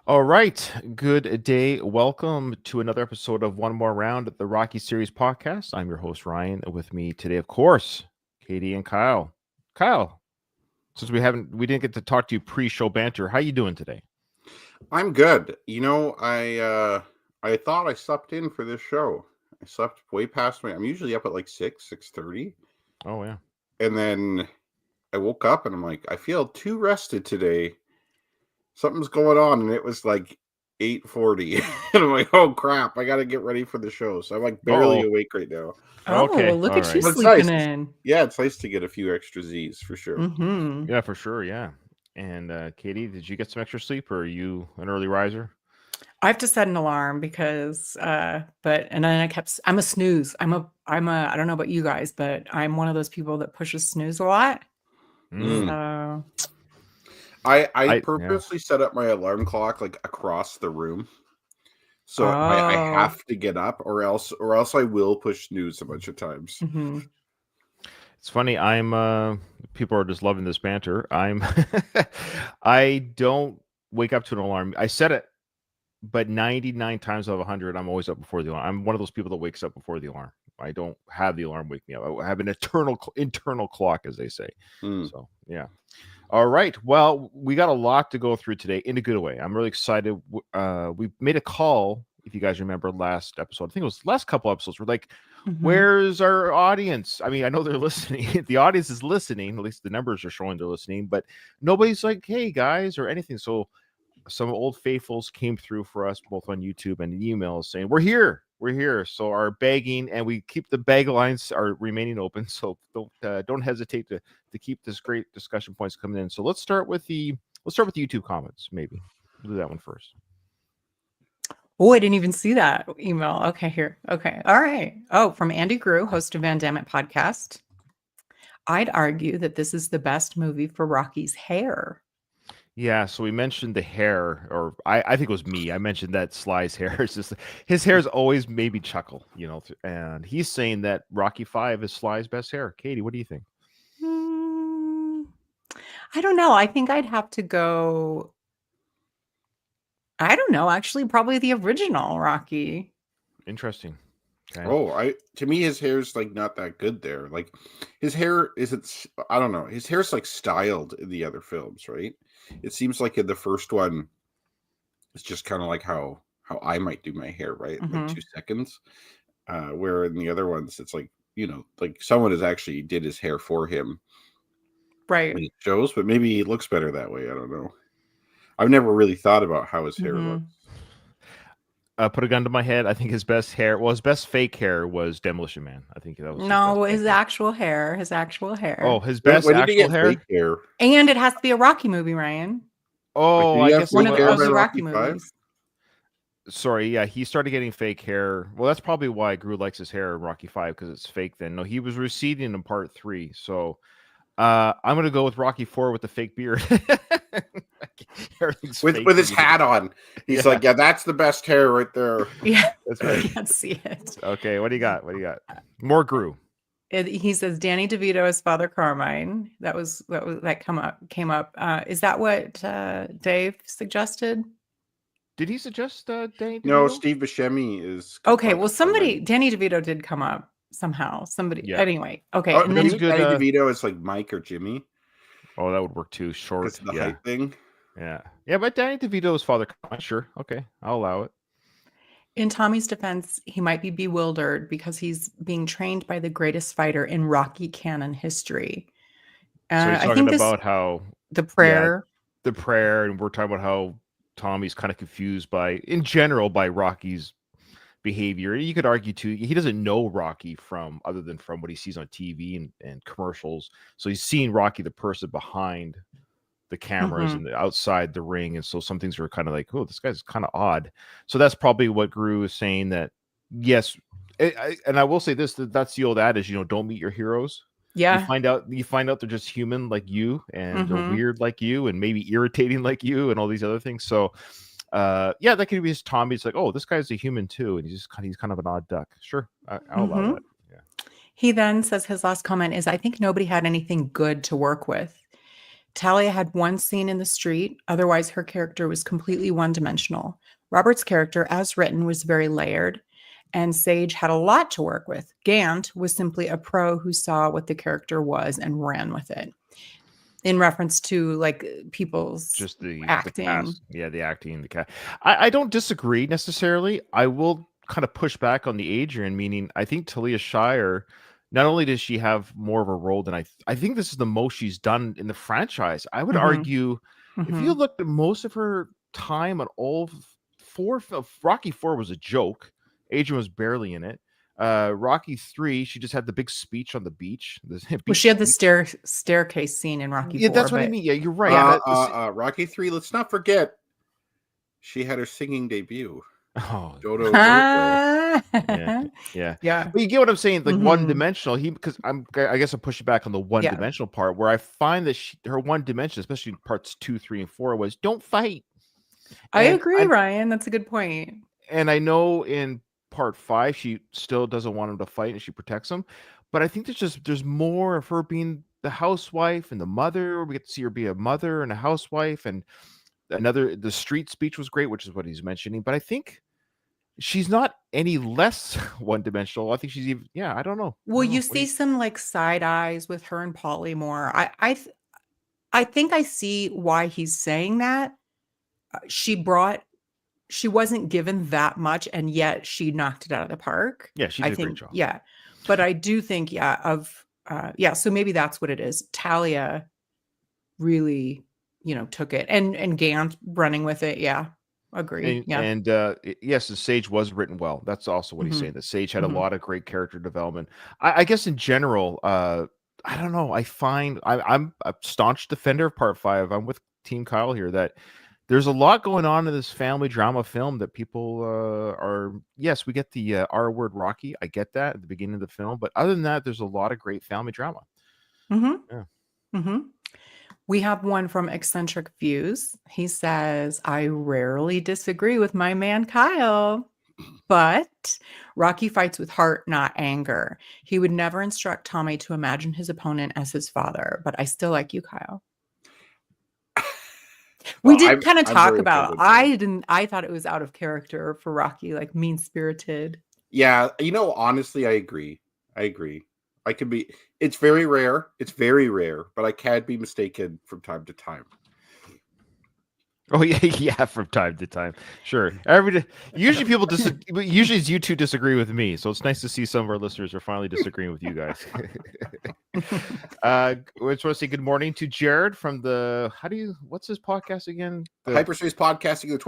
All right. Good day. Welcome to another episode of One More Round at the Rocky Series podcast. I'm your host, Ryan. With me today, of course, Katie and Kyle. Kyle, since we didn't get to talk to you pre-show banter, how you doing today? I'm good. I thought I slept in for this show. I slept way past I'm usually up at like 6:30. Oh yeah. And then I woke up and I'm like, I feel too rested today. Something's going on, and it was like 8:40. And I'm like, oh crap, I gotta get ready for the show. So I'm like barely Oh, awake right now. okay. Look All at you right. But it's sleeping nice. in. Yeah, it's nice to get a few extra Z's for sure. Mm-hmm. Yeah, for sure. Yeah. And Katie, did you get some extra sleep, or are you an early riser? I have to set an alarm because, and then I'm a snooze. I don't know about you guys, but I'm one of those people that pushes snooze a lot. Mm. So, I Yeah. purposely set up my alarm clock like across the room. So I Oh. have to get up, or else I will push snooze a bunch of times. Mm-hmm. It's funny. People are just loving this banter. I don't wake up to an alarm. I set it, but 99 times out of 100, I'm always up before the alarm. I'm one of those people that wakes up before the alarm. I don't have the alarm wake me up. I have an internal clock, as they say. Mm. So, yeah. All right. Well, we got a lot to go through today in a good way. I'm really excited. We made a call, if you guys remember last episode. I think it was the last couple episodes. We're like, Mm-hmm. where's our audience? I mean, I know they're listening. The audience is listening. At least the numbers are showing they're listening, but nobody's like, hey, guys, or anything. So some old faithfuls came through for us both on YouTube and emails saying, we're here. So our begging, and we keep the bag lines are remaining open. So don't hesitate to keep this great discussion points coming in. So let's start with the YouTube comments. Maybe we'll do that one first. Oh, I didn't even see that email. Okay, here. Okay. All right. Oh, from Andy Grew, host of Van Damme podcast. I'd argue that this is the best movie for Rocky's hair. Yeah, so we mentioned the hair, or I think it was me. I mentioned that Sly's hair is just his hair is always made me chuckle, and he's saying that Rocky 5 is Sly's best hair. Katie, what do you think? I don't know. I think I'd have to go. I don't know. Actually, probably the original Rocky. Interesting. Okay. Oh, to me his hair's like not that good there. Like his hair isn't. I don't know. His hair's like styled in the other films, right? It seems like in the first one, it's just kind of like how I might do my hair, right? Mm-hmm. Like 2 seconds. Where in the other ones, it's like like someone has actually did his hair for him, right? When it shows, but maybe it looks better that way. I don't know. I've never really thought about how his hair looks. Put a gun to my head. I think his best fake hair was Demolition Man. I think that was his actual hair. His actual hair. Oh, his best actual hair? Fake hair. And it has to be a Rocky movie, Ryan. Oh, I guess one of those Rocky movies. Sorry, yeah, he started getting fake hair. Well, that's probably why Gru likes his hair in Rocky 5, because it's fake then. No, he was receding in part 3. So I'm gonna go with Rocky 4 with the fake beard. with his hat on. He's like, yeah, that's the best hair right there. Yeah, that's right. I can't see it. Okay, what do you got? More Gru. He says Danny DeVito as Father Carmine. That came up. Is that what Dave suggested? Did he suggest Danny DeVito? No, Steve Buscemi is. Okay, well, Danny DeVito did come up somehow. Anyway. Okay, and then Danny DeVito is like Mike or Jimmy. Oh, that would work too. Short, because of the height thing. Yeah, but Danny DeVito is Father Carmine. Sure, okay, I'll allow it. In Tommy's defense, he might be bewildered because he's being trained by the greatest fighter in Rocky canon history. So he's talking about how the prayer, and we're talking about how Tommy's kind of confused in general by Rocky's behavior. You could argue too, he doesn't know Rocky other than from what he sees on TV and commercials. So he's seeing Rocky, the person behind the cameras and outside the ring, and so some things are kind of like, oh, this guy's kind of odd. So that's probably what Gru is saying, that yes. And I will say this, that's the old adage, don't meet your heroes. Yeah, you find out they're just human like you, and they're weird like you, and maybe irritating like you, and all these other things. So yeah, that could be his Tommy. It's like, oh, this guy's a human too, and he's kind of an odd duck. Sure, I'll allow that. Yeah. He then says his last comment is, I think nobody had anything good to work with. Talia had one scene in the street. Otherwise, her character was completely one-dimensional. Robert's character, as written, was very layered, and Sage had a lot to work with. Gant was simply a pro who saw what the character was and ran with it. In reference to like people's Just the acting. cast. Yeah, the acting, the cast. I don't disagree necessarily. I will kind of push back on the Adrian, meaning I think Talia Shire, not only does she have more of a role than I think this is the most she's done in the franchise. I would Mhm. argue if you Mhm. looked at most of her time on all four, Rocky 4 was a joke. Adrian was barely in it. Rocky 3, she just had the big speech on the beach. The Well, beach she had the speech. staircase scene in Rocky Yeah, 4, that's what I but mean. Yeah, you're right. Yeah. Rocky 3, let's not forget, she had her singing debut. Oh, Dodo. yeah, yeah. yeah. Yeah. But you get what I'm saying, like Mhm. one dimensional. Because I guess I'm pushing back on the one Yeah. dimensional part where I find that her one dimension, especially in parts 2, 3, and 4, was don't fight. I And agree, Ryan. That's a good point. and I know in part 5 she still doesn't want him to fight and she protects him, but I think there's more of her being the housewife and the mother. We get to see her be a mother and a housewife, and the street speech was great, which is what he's mentioning. But I think she's not any less one-dimensional. I think she's even, yeah, I don't know. Well, you What do see some like side eyes with her and Polly more. I think I see why he's saying that. She wasn't given that much, and yet she knocked it out of the park. Yeah, she I did a great think, job. yeah. But I do think, so maybe that's what it is. Talia really, took it, and Gant running with it. Yeah, agree. Yeah. Yes, the Sage was written well. That's also what he's Mhm. saying. The Sage had a Mhm. lot of great character development. I guess in general, I don't know. I'm a staunch defender of Part 5. I'm with Team Kyle here that there's a lot going on in this family drama film that people are. Yes, we get the R word Rocky. I get that at the beginning of the film, but other than that, there's a lot of great family drama. Mhm. Yeah. Mhm. We have one from Eccentric Views. He says, I rarely disagree with my man Kyle, but Rocky fights with heart, not anger. He would never instruct Tommy to imagine his opponent as his father, but I still like you, Kyle. We Well, did kind of I'm talk very about, offended too. I thought it was out of character for Rocky, like mean-spirited. Yeah, honestly, I agree. I could be. It's very rare. But I can be mistaken from time to time. Oh yeah, yeah, from time to time. Sure. Usually people disagree. Usually it's you two disagree with me, so it's nice to see some of our listeners are finally disagreeing with you guys. We just want to say good morning to Jared from what's his podcast again? Hyperspace Podcasting, the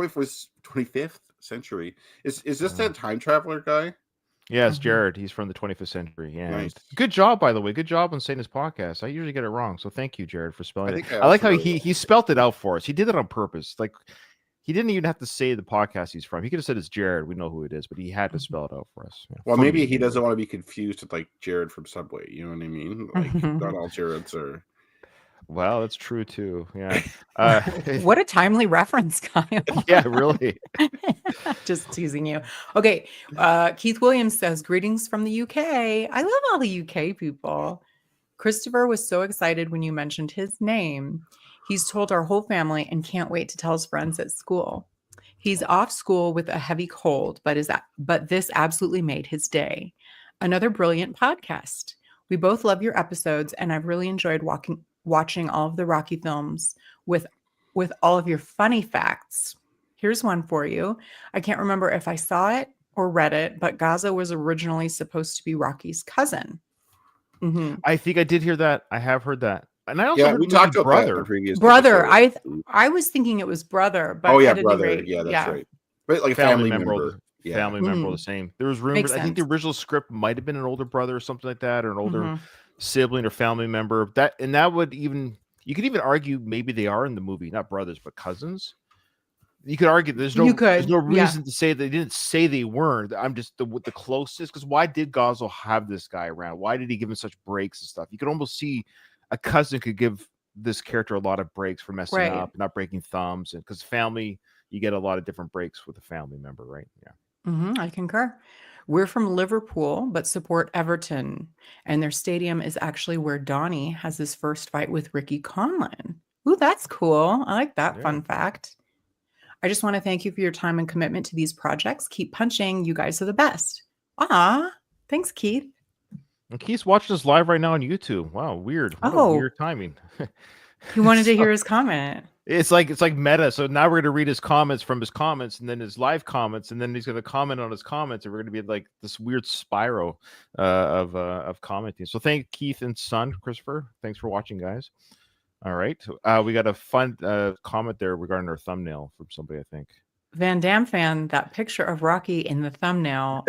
25th century. Is this that time traveler guy? Yeah, it's Mhm. Jared. He's from the 25th century. Yeah. Nice. Good job, by the way. Good job on saying his podcast. I usually get it wrong, so thank you, Jared, for spelling it. I like how he spelt it out for us. He did it on purpose. Like he didn't even have to say the podcast he's from. He could have said it's Jared. We know who it is, but he had to spell it out for us. Yeah. Well, maybe he doesn't want to be confused with like Jared from Subway. You know what I mean? Like not all Jareds are. Well, that's true too. Yeah. What a timely reference, Kyle. Yeah, really. Just teasing you. Okay. Keith Williams says, greetings from the UK. I love all the UK people. Christopher was so excited when you mentioned his name. He's told our whole family and can't wait to tell his friends at school. He's off school with a heavy cold, but this absolutely made his day. Another brilliant podcast. We both love your episodes, and I've really enjoyed watching all of the Rocky films with all of your funny facts. Here's one for you. I can't remember if I saw it or read it, but Gaza was originally supposed to be Rocky's cousin. Mm-hmm. I think I did hear that. I have heard that. And I also heard we talked about brother. that in the previous brother. episode. I was thinking it was brother, but brother. Yeah, that's right. But like a family member. Family member Mhm. the same. There was rumors. I think the original script might have been an older brother or something like that, or an older sibling or family member. That would even, you could even argue maybe they are in the movie, not brothers, but cousins. You could argue there's no reason to say they didn't say they weren't. I'm just the closest, because why did Gosel have this guy around? Why did he give him such breaks and stuff? You could almost see a cousin could give this character a lot of breaks for messing up, not breaking thumbs, and because family, you get a lot of different breaks with a family member, right? Yeah. I concur. We're from Liverpool, but support Everton, and their stadium is actually where Donnie has his first fight with Ricky Conlan. Ooh, that's cool. I like that Yeah. fun fact. I just want to thank you for your time and commitment to these projects. Keep punching. You guys are the best. Ah, thanks, Keith. And Keith's watching us live right now on YouTube. Wow, weird. What a Oh. weird timing. He wanted to So- hear his comment. It's like meta. So now we're gonna read his comments from his comments, and then his live comments, and then he's gonna comment on his comments, and we're gonna be like this weird spiral of commenting. So thank Keith and son Christopher. Thanks for watching, guys. All right, we got a fun comment there regarding our thumbnail from somebody, I think. Van Damme fan, that picture of Rocky in the thumbnail.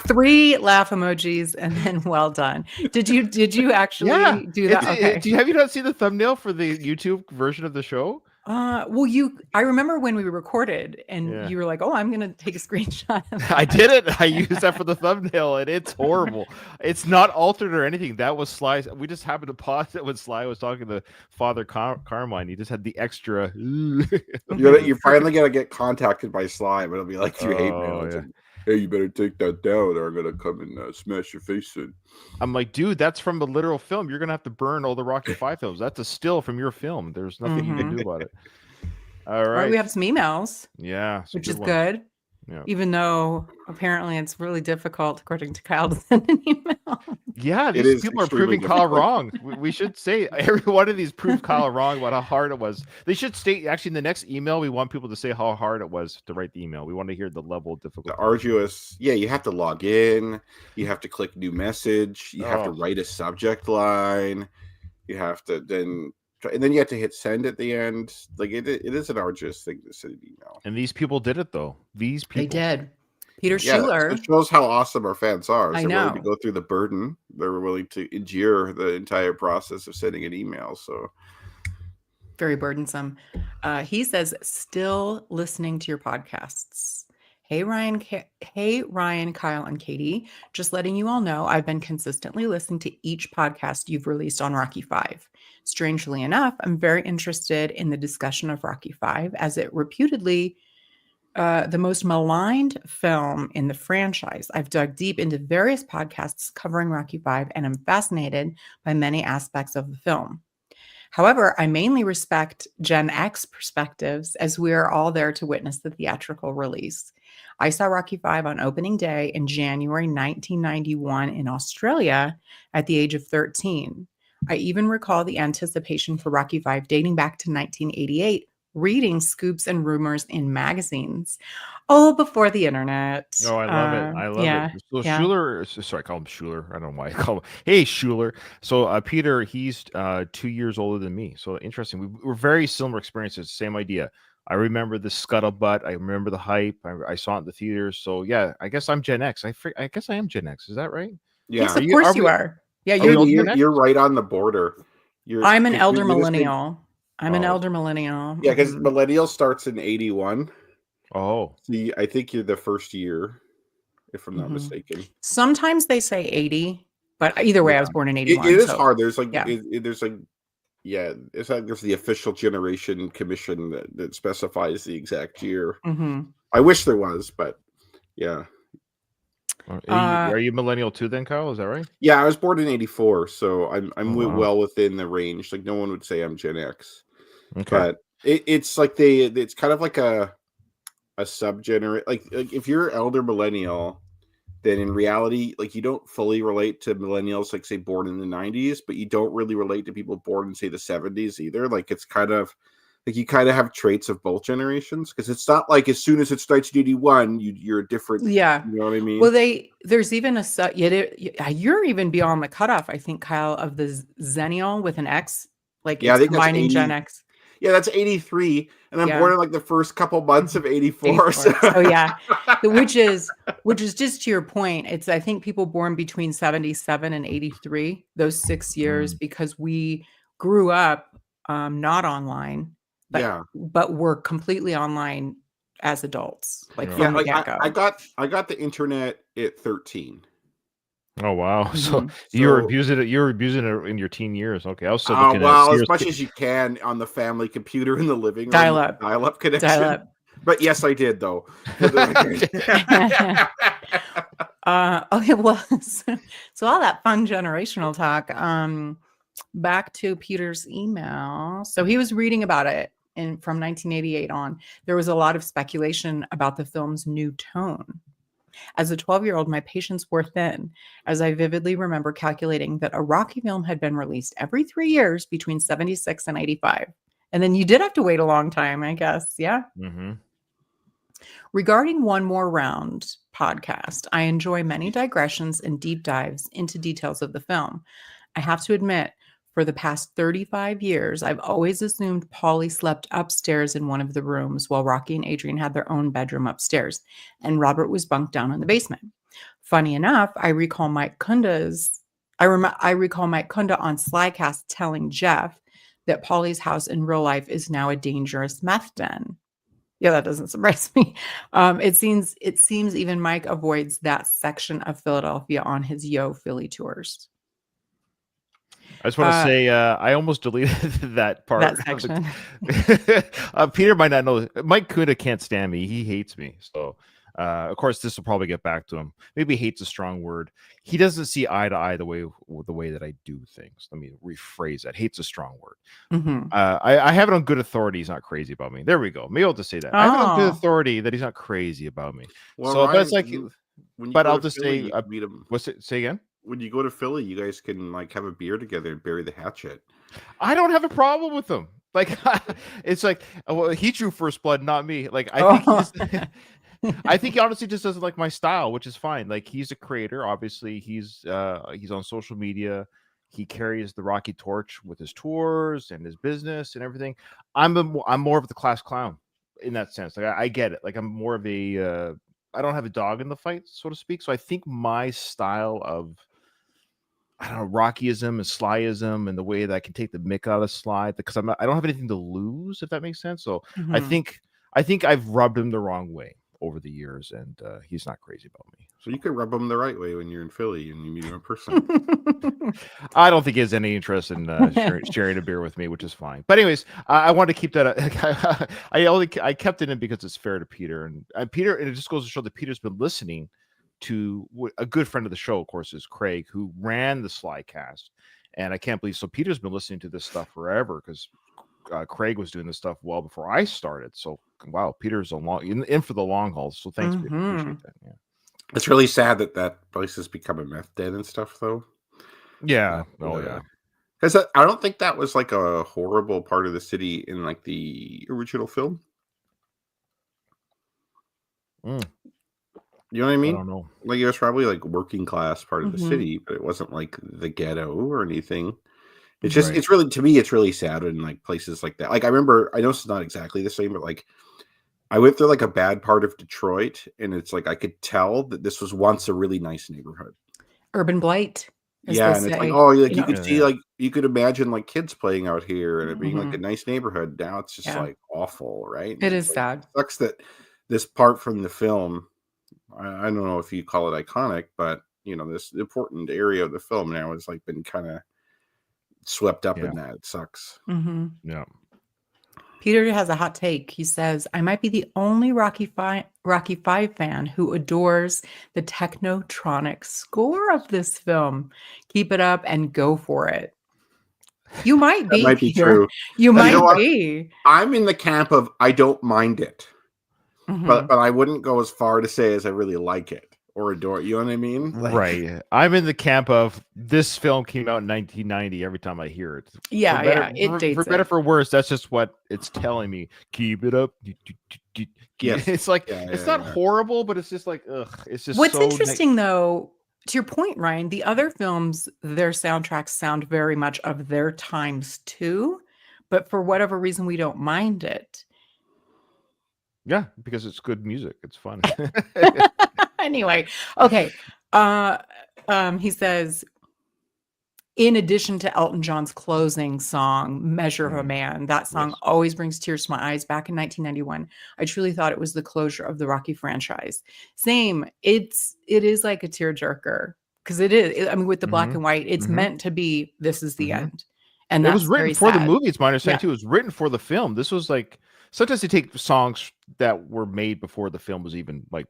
3 laugh emojis and then well done. Did you actually do that? Okay. Have you not seen the thumbnail for the YouTube version of the show? Well, I remember when we recorded and you were like, "Oh, I'm going to take a screenshot." I did it. I used that for the thumbnail, and it's horrible. It's not altered or anything. That was Sly. We just happened to pause it when Sly was talking to Father Carmine. He just had the extra. You're finally gonna get contacted by Sly, but it'll be like through hate mail. It's yeah. like, hey, you better take that down, or I'm gonna come and smash your face in. I'm like, dude, that's from the literal film. You're gonna have to burn all the Rocky 5 films. That's a still from your film. There's nothing you can do about it. All right. We have some emails. Yeah, which is ones. good. Yeah. Even though apparently it's really difficult, according to Kyle, to send an email. Yeah, these people are proving Kyle wrong. We should say every one of these proved Kyle wrong about how hard it was. They should state, actually, in the next email, we want people to say how hard it was to write the email. We want to hear the level of difficulty. The arduous. Yeah, you have to log in. You have to click new message. You have to write a subject line. You have to then... And then you have to hit send at the end. Like it is an arduous thing to send an email. And these people did it though. These people. They did. Peter Schuler. It shows how awesome our fans are. I They're know. willing to go through the burden. They're willing to endure the entire process of sending an email. So very burdensome. He says, still listening to your podcasts. Hey Ryan, Kyle, and Katie. Just letting you all know, I've been consistently listening to each podcast you've released on Rocky V. Strangely enough, I'm very interested in the discussion of Rocky V, as it reputedly the most maligned film in the franchise. I've dug deep into various podcasts covering Rocky V, and I'm fascinated by many aspects of the film. However, I mainly respect Gen X perspectives, as we are all there to witness the theatrical release. I saw Rocky V on opening day in January 1991 in Australia at the age of 13. I even recall the anticipation for Rocky V dating back to 1988, reading scoops and rumors in magazines. Oh, before the internet. Oh, I love it. I love it. So Schuler, sorry, I call him Schuler. I don't know why I call him. Hey, Schuler. So Peter, he's 2 years older than me. So interesting. We're very similar experiences. Same idea. I remember the scuttlebutt. I remember the hype. I saw it in the theaters. So yeah, I guess I'm Gen X. I guess I am Gen X. Is that right? Yeah, yes, of course you are. Yeah, you're right on the border. I'm an elder millennial. I'm an elder millennial. Yeah, because millennial starts in 81. Oh, see, I think you're the first year, if I'm not mistaken. Sometimes they say 80, but either way, I was born in 81. It is hard. There's like, there's like, it's like there's the official generation commission that specifies the exact year. I wish there was, but yeah. Are you millennial too then, Kyle? Is that right? Yeah, I was born in 84, so I'm well within the range. Like no one would say I'm Gen X. Okay. But it's like it's kind of like a subgenerate. Like if you're elder millennial, then in reality, like you don't fully relate to millennials, like say born in the 90s, but you don't really relate to people born in say the 70s either. Like it's kind of like you kind of have traits of both generations, because it's not like as soon as it's 1981, you're a different. Yeah, you know what I mean. Well, there's even you're even beyond the cutoff, I think, Kyle, of the Zennial with an X. Like I think combining Gen X. Yeah, that's 83, and I'm born in like the first couple months of 84. So yeah, which is just to your point. It's I think people born between 77 and 83, those 6 years, because we grew up not online. But we're completely online as adults. Like from the get-go. I got the internet at 13. Oh wow! So you were abusing it. You were abusing it in your teen years. Okay, I was still looking at as much as you can on the family computer in the living room. Dial-up connection. Dial-up. But yes, I did though. Okay, well, so all that fun generational talk. back to Peter's email. So he was reading about it from 1988 on. There was a lot of speculation about the film's new tone. As a 12-year-old, my patience wore thin, as I vividly remember calculating that a Rocky film had been released every 3 years between 76 and 85. And then you did have to wait a long time, I guess. Yeah. Mm-hmm. Regarding One More Round podcast, I enjoy many digressions and deep dives into details of the film. I have to admit, for the past 35 years, I've always assumed Paulie slept upstairs in one of the rooms while Rocky and Adrian had their own bedroom upstairs, and Robert was bunked down in the basement. Funny enough, I recall Mike Kunda on Slycast telling Jeff that Paulie's house in real life is now a dangerous meth den. Yeah, that doesn't surprise me. It seems even Mike avoids that section of Philadelphia on his Yo Philly tours. I just want to say I almost deleted that part. That section. Peter might not know. Mike Kuda can't stand me. He hates me. So, of course, this will probably get back to him. Maybe hate's a strong word. He doesn't see eye to eye the way that I do things. Let me rephrase that. Hate's a strong word. Mm-hmm. I have it on good authority. He's not crazy about me. There we go. Maybe I'll just say that. I have it on good authority that he's not crazy about me. Well, so, Ryan, but it's like, but I'll just say, meet him. What's it? Say again. When you go to Philly, you guys can like have a beer together and bury the hatchet. I don't have a problem with him. Like it's like, well, he drew first blood, not me. Like I think he honestly just doesn't like my style, which is fine. Like he's a creator, obviously. He's on social media. He carries the Rocky torch with his tours and his business and everything. I'm more of the class clown in that sense. Like I get it. Like I'm more of a I don't have a dog in the fight, so to speak. So I think my style of I don't know, Rockyism and Slyism and the way that I can take the mick out of Sly because I don't have anything to lose, if that makes sense. So Mm-hmm. I think I've rubbed him the wrong way over the years, and he's not crazy about me. So you could rub him the right way when you're in Philly and you meet him in person. I don't think he has any interest in sharing a beer with me, which is fine. But anyways, I wanted to keep that. I kept it in because it's fair to Peter, and Peter. And it just goes to show that Peter's been listening to a good friend of the show, of course, is Craig, who ran the Slycast, and I can't believe so. Peter's been listening to this stuff forever because Craig was doing this stuff well before I started. So wow, Peter's in for the long haul. So thanks, Peter. Appreciate that. Yeah. It's really sad that place has become a meth den and stuff, though. Yeah. Oh yeah. Because I don't think that was like a horrible part of the city in like the original film. You know what I mean? I don't know. Like it was probably like working class part of the Mhm. city, but it wasn't like the ghetto or anything. It's just it's really, to me, it's really sad in like places like that. Like I remember, I know it's not exactly the same, but like I went through like a bad part of Detroit, and it's like I could tell that this was once a really nice neighborhood. Urban blight. Yeah, and it's like, oh, like you could see, Yeah. like you could imagine like kids playing out here and it being like Mhm. a nice neighborhood. Now it's just Yeah. like awful, right? It is Like, sad. it sucks that this part from the film, I don't know if you call it iconic, but you know, this important area of the film now has like been kind of swept up in that. It sucks. Mhm. Yeah. Peter has a hot take. He says, I might be the only Rocky Five fan who adores the technotronic score of this film. Keep it up and go for it. You might be. That might be Peter. true. You And you know might what? be. I'm in the camp of I don't mind it, Mhm. but I wouldn't go as far to say as I really like it or adore it. You know what I mean? Like, Right. I'm in the camp of this film came out in 1990 every time I hear it. Yeah, For better- yeah. It for, dates for better it. for worse, that's just what it's telling me. Keep it up. Yes. It's like Yeah, it's yeah, not yeah. horrible, but it's just like ugh. It's just What's so interesting, though, to your point, Ryan, the other films, their soundtracks sound very much of their times too, but for whatever reason, we don't mind it. Yeah, because it's good music. It's fun. Anyway, okay. He says, in addition to Elton John's closing song, Measure of a Man, that song Yes. always brings tears to my eyes. Back in 1991, I truly thought it was the closure of the Rocky franchise. Same. It is like a tearjerker because it is. I mean, with the black Mhm. and white, it's Mhm. meant to be, this is the Mhm. end. And It that's was written very for the sad. movie. It's my understanding Yeah. too. It was written for the film. This was like sometimes they take songs that were made before the film was even like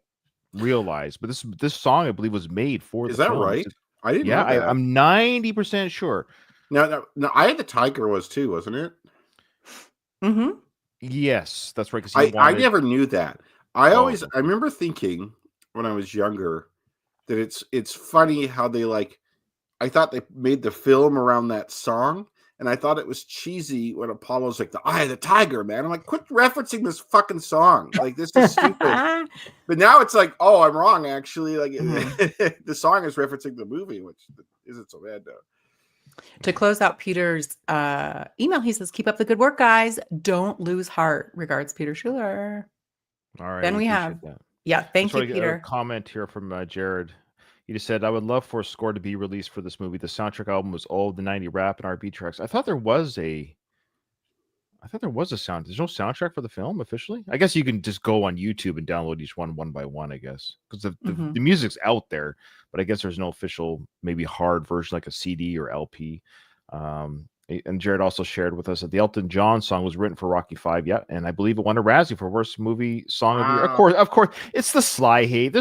realized, but this song I believe was made for Is the that film. right? I didn't Yeah, know that. I'm 90% sure. No, I had the Tiger was too, wasn't it? Hmm. Yes, that's right. Because he I wanted. never knew that. Oh, I remember thinking when I was younger that it's funny how they like. I thought they made the film around that song, and I thought it was cheesy when Apollo's like the Eye of the Tiger, man. I'm like, quit referencing this fucking song. Like this is stupid. But now it's like, oh, I'm wrong. Actually, like the song is referencing the movie, which isn't so bad though. To close out Peter's email, he says, "Keep up the good work, guys. Don't lose heart. Regards, Peter Schuler." all right. Then we have, appreciate that. yeah, thank Just you, want to get a Peter. comment here from Jared. He just said, "I would love for a score to be released for this movie. The soundtrack album was all of the '90 rap and R&B tracks. I thought there was a sound. There's no soundtrack for the film officially. I guess you can just go on YouTube and download each one by one. I guess because the music's out there, but I guess there's no official maybe hard version like a CD or LP." And Jared also shared with us that the Elton John song was written for Rocky V. Yeah, and I believe it won a Razzie for worst movie song of the year. Of course, it's the Sly hate.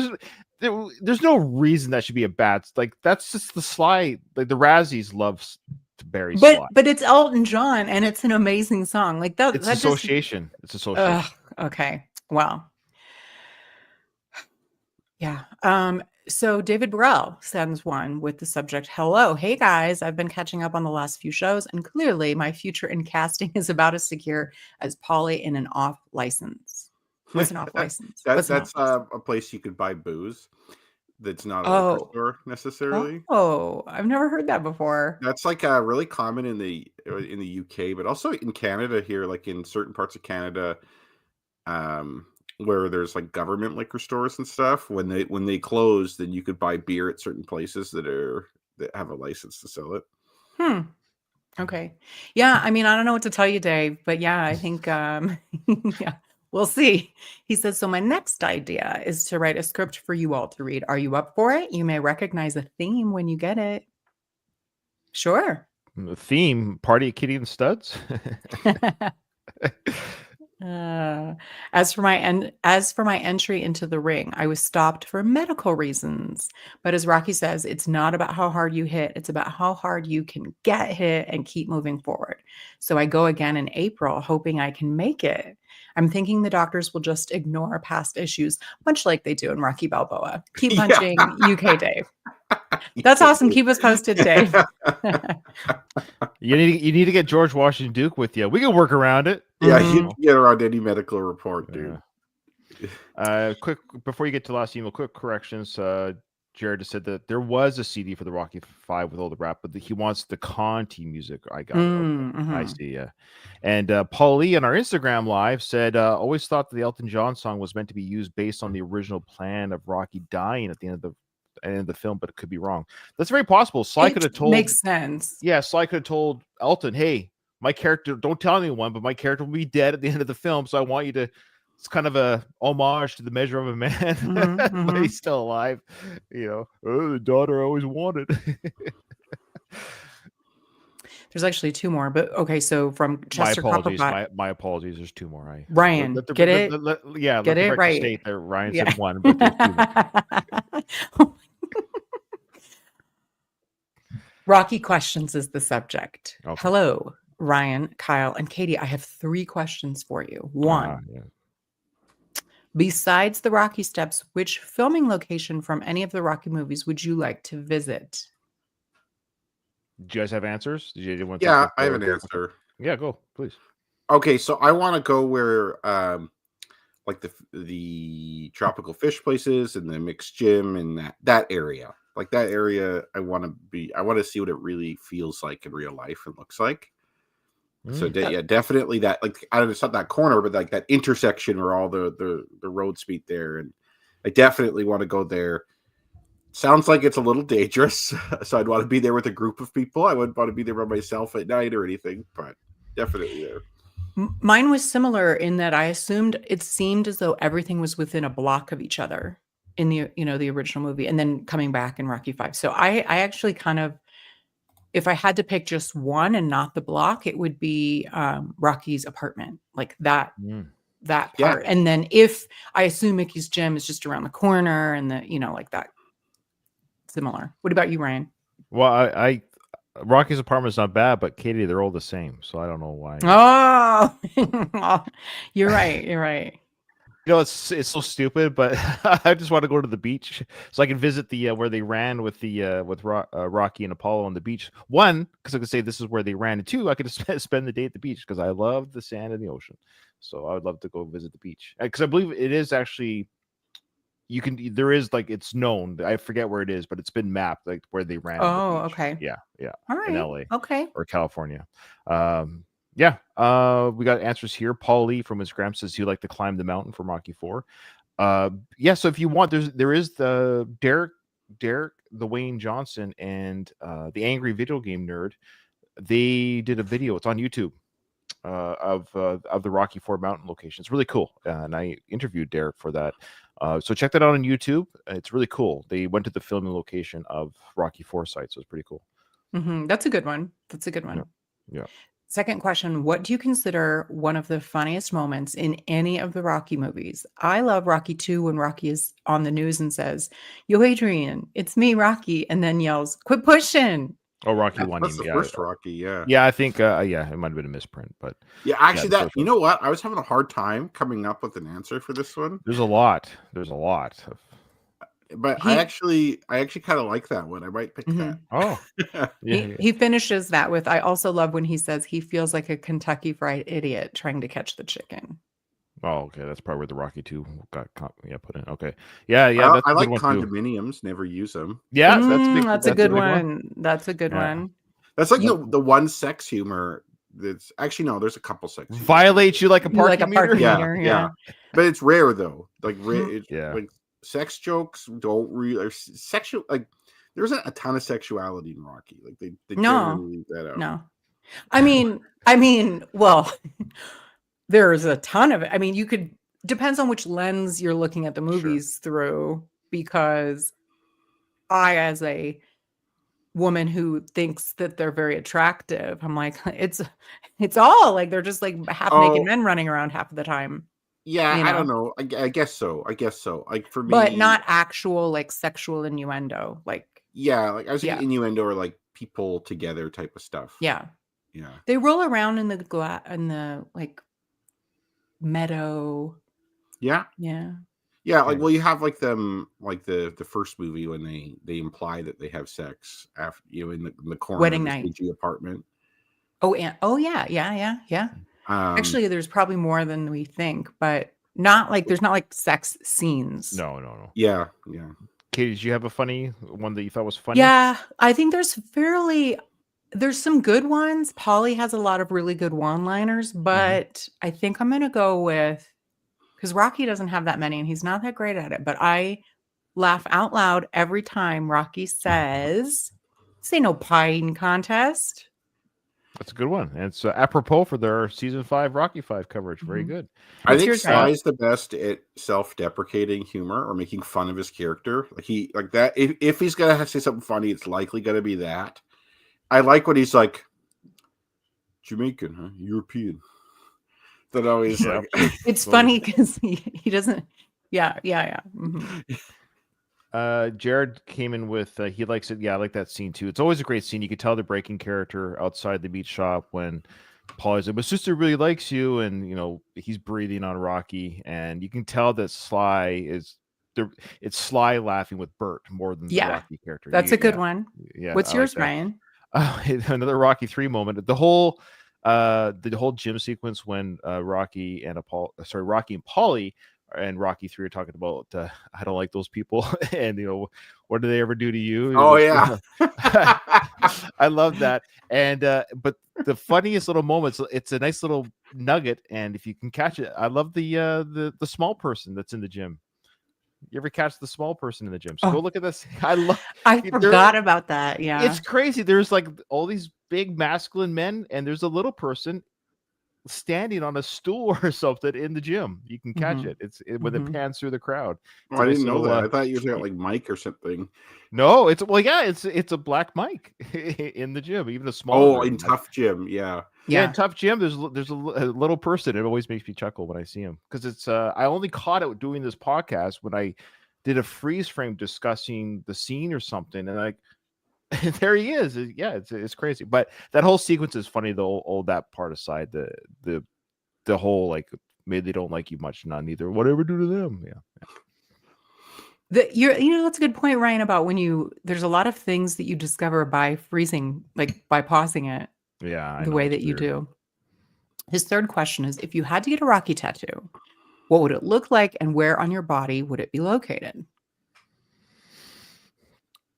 There's no reason that should be a bad. Like that's just the Sly. Like the Razzies loves to bury Sly. But it's Elton John, and it's an amazing song. Like that. It's that association. It's association. Okay. Well. Yeah. So David Burrell sends one with the subject, "Hello, hey guys, I've been catching up on the last few shows, and clearly my future in casting is about as secure as Polly in an off license." What's an off license? That's a place you could buy booze. That's not a liquor store necessarily. Oh, I've never heard that before. That's like really common in the UK, but also in Canada here, like in certain parts of Canada, where there's like government liquor stores and stuff. When they close, then you could buy beer at certain places that have a license to sell it. Okay. Yeah, I mean, I don't know what to tell you, Dave, but yeah, I think yeah, we'll see. He says, "So my next idea is to write a script for you all to read. Are you up for it? You may recognize a theme when you get it." Sure. The theme, Party at Kitty and Studs. As for my entry into the ring, I was stopped for medical reasons. But as Rocky says, it's not about how hard you hit, it's about how hard you can get hit and keep moving forward. So I go again in April, hoping I can make it. I'm thinking the doctors will just ignore past issues, much like they do in Rocky Balboa. Keep punching, UK Dave. That's awesome. Keep us posted, Dave. You need to get George Washington Duke with you. We can work around it. Yeah, you can get around any medical report, dude. Quick before you get to the last email, quick corrections. Jared just said that there was a CD for the Rocky V with all the rap, but he wants the Conti music. I got it. Okay. I see. Yeah. And Paul Lee on our Instagram live said, "Always thought that the Elton John song was meant to be used based on the original plan of Rocky dying at the end of the film, but it could be wrong." That's very possible. Sly could have told. Makes sense. Yeah, Sly could have told Elton, "Hey, my character, don't tell anyone, but my character will be dead at the end of the film, so I want you to." It's kind of a homage to The Measure of a Man, but he's still alive. You know, the daughter I always wanted. There's actually two more, but okay. So from Chester Copperpot. My apologies. There's two more. Ryan, get it? Yeah, get it right. State there. Ryan said one, but there's two more. Rocky questions is the subject. Okay. Hello, Ryan, Kyle, and Katie. I have 3 questions for you. One. Besides the Rocky Steps, which filming location from any of the Rocky movies would you like to visit? Do you guys have answers? I have an answer. Yeah, go, please. Okay, so I want to go where like the tropical fish places and the mixed gym and that area. Like that area, I want to see what it really feels like in real life and looks like. So definitely that. Like I don't know, it's not that corner, but like that intersection where all the roads meet there, and I definitely want to go there. Sounds like it's a little dangerous, so I'd want to be there with a group of people. I wouldn't want to be there by myself at night or anything, but definitely there. Mine was similar in that it seemed as though everything was within a block of each other in the original movie, and then coming back in Rocky V. So I actually kind of, if I had to pick just one and not the block, it would be Rocky's apartment, like that part. Yeah. And then if I assume Mickey's gym is just around the corner and like that. Similar. What about you, Ryan? Well, Rocky's apartment's not bad, but Katie, they're all the same. So I don't know why. Oh, you're right. You're right. You know, it's so stupid, but I just want to go to the beach so I can visit the where they ran with the Rocky and Apollo on the beach. One, because I could say this is where they ran, and two, I could just spend the day at the beach because I love the sand and the ocean. So I would love to go visit the beach because I believe it is actually there is like it's known. I forget where it is, but it's been mapped like where they ran. On Oh, the beach. okay. Yeah, All in right. LA Okay. or California. Yeah, we got answers here. Paul Lee from Instagram says he'd like to climb the mountain from Rocky 4. Yeah, so if you want, there is the Derek the Wayne Johnson and the Angry Video Game Nerd. They did a video. It's on YouTube of the Rocky 4 mountain location. It's really cool, and I interviewed Derek for that. So check that out on YouTube. It's really cool. They went to the filming location of Rocky 4 site, so it's pretty cool. That's a good one. That's a good one. Yeah. Second question, what do you consider one of the funniest moments in any of the Rocky movies? I love Rocky 2 when Rocky is on the news and says, "Yo, Adrian, it's me, Rocky," and then yells, "Quit pushing." Oh, Rocky 1. That's the first Rocky, yeah. Yeah, I think yeah, it might have been a misprint, but yeah, actually, the that first you one. know what? I was having a hard time coming up with an answer for this one, There's a lot. There's a lot of. but I actually kind of like that one. I might pick that. Oh, He finishes that with, I also love when he says he feels like a Kentucky Fried idiot trying to catch the chicken. Oh, okay. That's probably where the Rocky 2 got put in. Okay. Yeah. Well, That's I a like good one too. condominiums. Never use them. Yeah, That's a good big one. That's a good Yeah. one. That's like the one sex humor. That's actually no. There's a couple sex. humors. Violate you like a parking meter. Yeah. But it's rare though. Like Yeah. like sex jokes don't really sexual. Like there isn't a ton of sexuality in Rocky. Like they generally leave that out. No. I mean, well, there's a ton of it. I mean, you could depends on which lens you're looking at the movies through, because I, as a woman who thinks that they're very attractive, I'm like, it's all like they're just like half naked men running around half of the time. Yeah, I don't know. I guess so. Like for me, but not actual like sexual innuendo. Like yeah, like I was thinking innuendo or like people together type of stuff. Yeah. Yeah. They roll around in the like meadow. Yeah. Yeah. Yeah, like well, you have like them like the first movie when they imply that they have sex after in the corner Wedding of the night dingy apartment. Oh, and yeah. Actually, there's probably more than we think, but there's not like sex scenes. No. Yeah. Katie, did you have a funny one that you thought was funny? Yeah, I think there's some good ones. Polly has a lot of really good one-liners, but I think I'm gonna go with, because Rocky doesn't have that many and he's not that great at it, but I laugh out loud every time Rocky says, "This ain't no pieing contest." That's a good one. And it's apropos for their season 5 Rocky 5 coverage. Very good. I think Sly's the best at self-deprecating humor or making fun of his character. Like that. If he's gonna have to say something funny, it's likely gonna be that. I like when he's like, Jamaican, huh? European. That always like it's funny because he doesn't. Yeah. Mm-hmm. Jared came in with he likes it. Yeah, I like that scene too. It's always a great scene. You could tell the breaking character outside the meat shop when Paul's like, "My sister really likes you," and he's breathing on Rocky, and you can tell that Sly is there. It's Sly laughing with Burt more than the Rocky character. That's a good one. Yeah. What's yours, Ryan? Another Rocky 3 moment. The whole gym sequence when Rocky and Paulie and Rocky 3 are talking about I don't like those people and what do they ever do to you? Oh yeah. I love that. And but the funniest little moments, it's a nice little nugget, and if you can catch it, I love the small person that's in the gym. You ever catch the small person in the gym? So go look at this. I forgot about that. Yeah. It's crazy. There's like all these big masculine men, and there's a little person standing on a stool or something in the gym. You can catch it. It's when it pans through the crowd. Oh, I didn't know that. I thought you were like Mike or something. No, it's it's a black Mike in the gym, even a small. Oh, in Tough Gym, yeah. In Tough Gym, there's a little person. It always makes me chuckle when I see him, because it's I only caught it doing this podcast when I did a freeze frame discussing the scene or something, and there he is. Yeah, it's crazy. But that whole sequence is funny though. All that part aside, the whole like maybe they don't like you much, none either. Whatever do to them. Yeah. That's a good point, Ryan, about when there's a lot of things that you discover by freezing, like by pausing it Yeah. the way that you do. His third question is, if you had to get a Rocky tattoo, what would it look like and where on your body would it be located?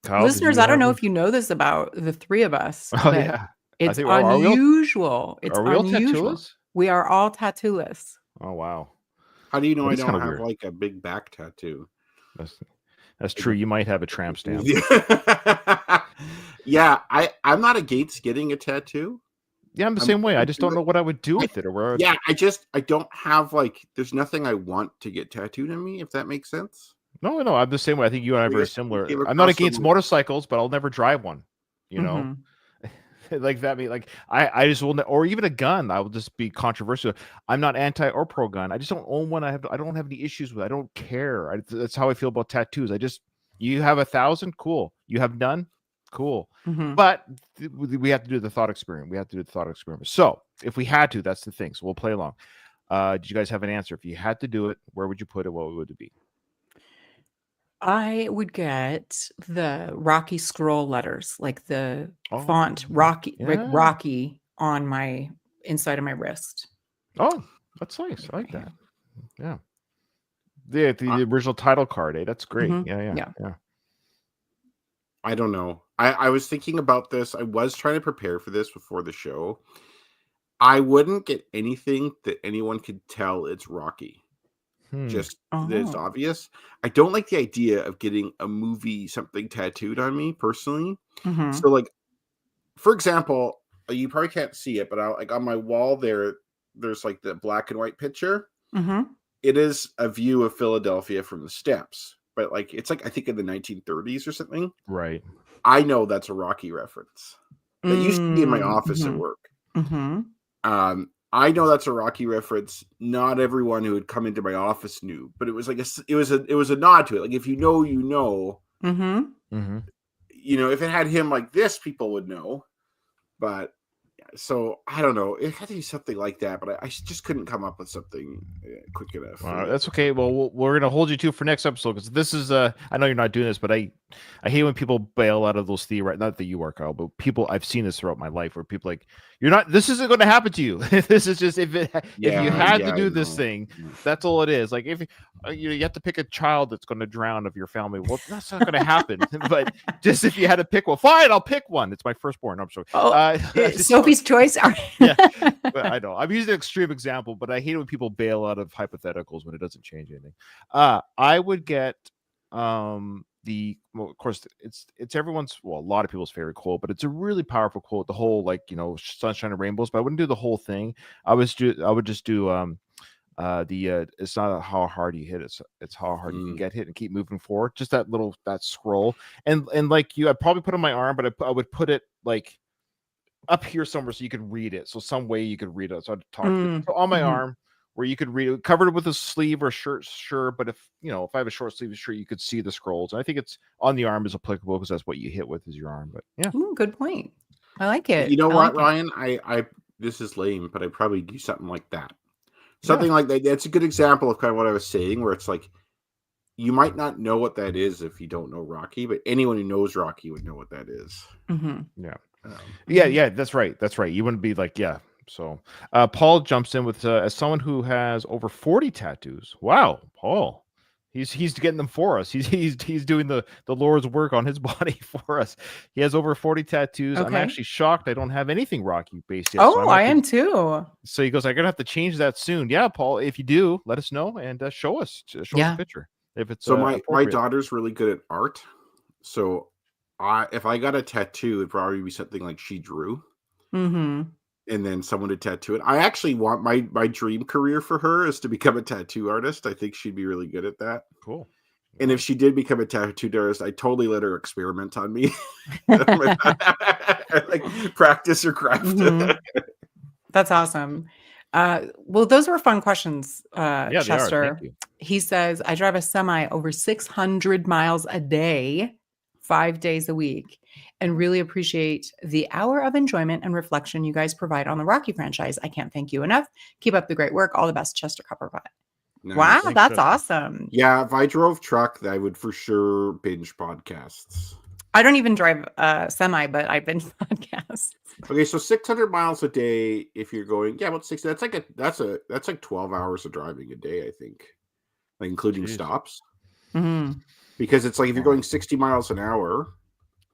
Kyle, Listeners, I don't know if you know this about the three of us. Oh but yeah. It's think- are we all- unusual. It's Are we all unusual. tattooists? We are all tattooish. Oh wow. How do you know That I is don't kinda have weird. like a big back tattoo? That's true. You might have a tramp stamp. Yeah, I'm not against getting a tattoo. Yeah, I'm the I'm same way. I open just to don't it. know what I would do with it or where. Yeah, I don't have like. There's nothing I want to get tattooed on me. If that makes sense. No, I'm the same way. I think you and I are I very guess we similar. came I'm not across against some- motorcycles, but I'll never drive one. You know, Mhm. like that. Like I just will, or even a gun. I will just be controversial. I'm not anti or pro gun. I just don't own one. I don't have any issues with it. I don't care. That's how I feel about tattoos. You have 1,000, cool. You have none, cool. Mhm. But we have to do the thought experiment. So if we had to, that's the thing. So we'll play along. Did you guys have an answer? If you had to do it, where would you put it? What would it be? I would get the Rocky scroll letters, like the font Oh, Rocky, like yeah. Rocky on my inside of my wrist. Oh, that's nice. I like that. Yeah. The original title card, that's great. Mhm. Yeah. I don't know. I was thinking about this. I was trying to prepare for this before the show. I wouldn't get anything that anyone could tell it's Rocky. Just that it's Oh. obvious. I don't like the idea of getting a movie something tattooed on me personally. Mhm. So, like, for example, you probably can't see it, but like on my wall there's like the black and white picture. Mhm. It is a view of Philadelphia from the steps, but like it's like I think in the 1930s or something. Right. I know that's a Rocky reference. That used to be in my office at Mhm. work. Mhm. I know that's a Rocky reference. Not everyone who had come into my office knew, but it was like it was a nod to it. Like if you know, you know. Mhm. Mm-hmm. You know, if it had him like this, people would know. But so I don't know. It had to be something like that, but I just couldn't come up with something quick enough. That's okay. Well, we're gonna hold you to for next episode because this is I know you're not doing this, but I hate when people bail out of those theories. Not that you are, Kyle, but people I've seen this throughout my life where people like you're not. This isn't going to happen to you. This is just if you had to do this thing, that's all it is. Like if you have to pick a child that's going to drown of your family. Well, that's not going to happen. But just if you had to pick one, fine, I'll pick one. It's my firstborn. I'm sorry. Sophie's choice. Yeah, but I know I'm using an extreme example, but I hate when people bail out of hypotheticals when it doesn't change anything. I would get of course it's everyone's, well, a lot of people's favorite quote, but it's a really powerful quote. The whole like sunshine and rainbows, but I wouldn't do the whole thing. I would just do it's not how hard you hit it's how hard you can get hit and keep moving forward. Just that scroll and like I'd probably put it on my arm, but I would put it like up here somewhere so you could read it. So some way you could read it. So I'd talk to it. So on my arm where you could read it, covered with a sleeve or shirt, sure. But if I have a short sleeve shirt, you could see the scrolls. And I think it's on the arm is applicable because that's what you hit with is your arm. But yeah. Ooh, good point. I like it. You know I what, like Ryan? I this is lame, but I'd probably do something like that. Something like that. That's a good example of kind of what I was saying, where it's like you might not know what that is if you don't know Rocky, but anyone who knows Rocky would know what that is. Mm-hmm. Yeah, that's right. You wouldn't be like, yeah. So Paul jumps in with as someone who has over 40 tattoos. Wow, Paul. He's getting them for us. He's doing the Lord's work on his body for us. He has over 40 tattoos. Okay. I'm actually shocked I don't have anything Rocky based yet. Oh, so I am too. So he goes, I'm gonna have to change that soon. Yeah, Paul, if you do, let us know and show us a picture. If it's so my daughter's really good at art. So if I got a tattoo, it'd probably be something like she drew. Mm-hmm. And then someone to tattoo it. I actually want my dream career for her is to become a tattoo artist. I think she'd be really good at that. Cool. And if she did become a tattoo artist, I totally let her experiment on me. Like practice her craft. Mm-hmm. That's awesome. Well, those were fun questions, yeah, Chester. They are. Thank you. He says, I drive a semi over 600 miles a day 5 days a week and really appreciate the hour of enjoyment and reflection you guys provide on the Rocky franchise. I can't thank you enough. Keep up the great work. All the best, Chester Copperpot. Nice. Wow, Thanks, that's Chester. awesome. Yeah, if I drove truck, I would for sure binge podcasts. I don't even drive semi, but I binge podcasts. Okay, so 600 miles a day. If you're going, about 60. That's like 12 hours of driving a day. I think, like including Jeez. stops, Mhm. because it's like if you're going 60 miles an hour,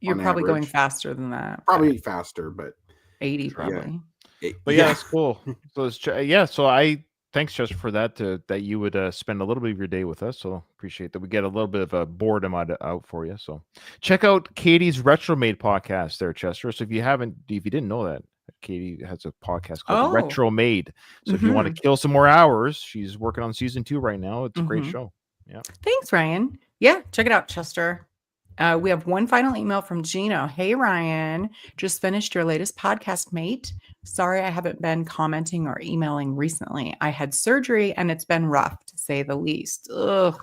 You're on probably going average. faster than that. probably faster, but 80 Yeah. probably. But yeah, that's cool. So so I thanks Chester for that. That you would spend a little bit of your day with us. So appreciate that. We get a little bit of a boredom out for you. So check out Katie's Retro Made podcast there, Chester. So if you didn't know that, Katie has a podcast called Oh. Retro Made. So if you want to kill some more hours, she's working on season 2 right now. It's a great Mhm. show. Thanks, Ryan. Yeah, check it out, Chester. We have one final email from Gino. Hey, Ryan, just finished your latest podcast, mate. Sorry I haven't been commenting or emailing recently. I had surgery and it's been rough, to say the least. Ugh,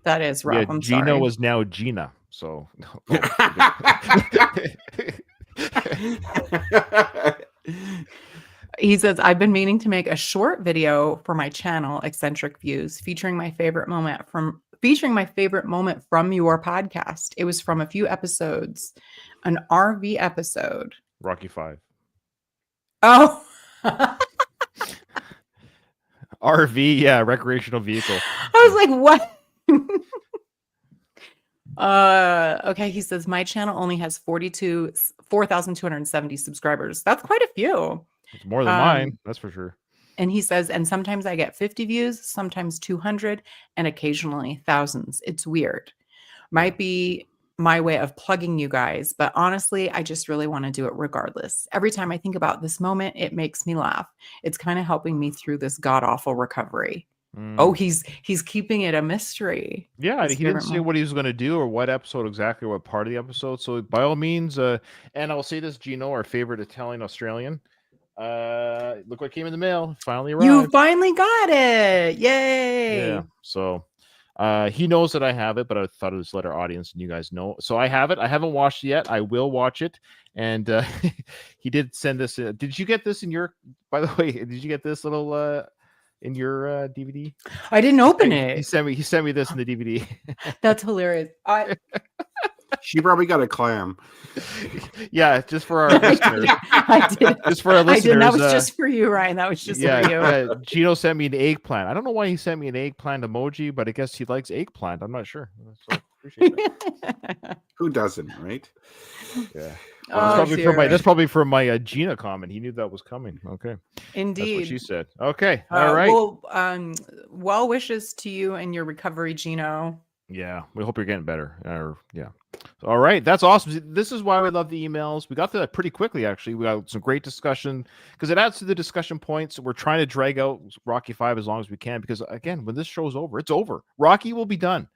that is rough. I'm Gina sorry. was now Gina. So He says, I've been meaning to make a short video for my channel, Eccentric Views, featuring my favorite moment from your podcast. It was from a few episodes, an RV episode. Rocky 5. Oh, RV, yeah, recreational vehicle. I was like, what? Okay, he says my channel only has 4,270 subscribers. That's quite a few. It's more than mine, that's for sure. And he says, and sometimes I get 50 views, sometimes 200, and occasionally thousands. It's weird. Might be my way of plugging you guys, but honestly, I just really want to do it regardless. Every time I think about this moment, it makes me laugh. It's kind of helping me through this god-awful recovery. Oh, he's keeping it a mystery. Yeah, His he didn't favorite say moment. what he was going to do or what episode exactly, what part of the episode. So by all means, and I'll say this, Gino, our favorite Italian Australian. Look what came in the mail. Finally arrived. You finally got it. Yay. Yeah. So he knows that I have it, but I thought I'd just let our audience and you guys know. So I have it. I haven't watched it yet. I will watch it. And he did send this. Did you get this in your, by the way, did you get this little in your DVD? I didn't open He it. sent me this in the DVD. That's hilarious. She probably got a clam. Yeah, just for our listeners. I did. Just for our I listeners. did. That was just for you, Ryan. That was just for you. Gino sent me an eggplant. I don't know why he sent me an eggplant emoji, but I guess he likes eggplant. I'm not sure. So appreciate that. Who doesn't, right? Yeah. Oh, That's probably for my Gina comment. He knew that was coming. Okay. Indeed. That's what she said. Okay. All right. Well wishes to you and your recovery, Gino. Yeah. We hope you're getting better. Yeah. All right. That's awesome. This is why we love the emails. We got through that pretty quickly, actually. We got some great discussion because it adds to the discussion points. We're trying to drag out Rocky 5 as long as we can because, again, when this show's over, it's over. Rocky will be done.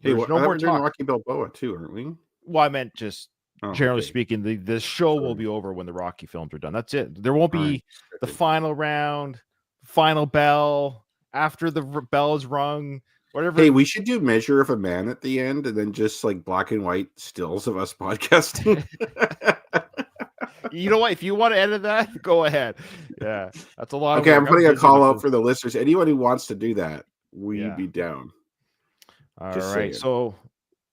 Hey, There's no more doing Rocky Balboa too, aren't we? Well, I meant just generally okay. speaking, the show will be over when the Rocky films are done. That's it. There won't be the final round, final bell, after the bell is rung, whatever. Hey, we should do Measure of a Man at the end and then just like black and white stills of us podcasting. You know what? If you want to edit that, go ahead. Yeah, that's a lot. Okay, I'm putting a call out for the listeners. Anyone who wants to do that, we'd be down. All Just right. saying. So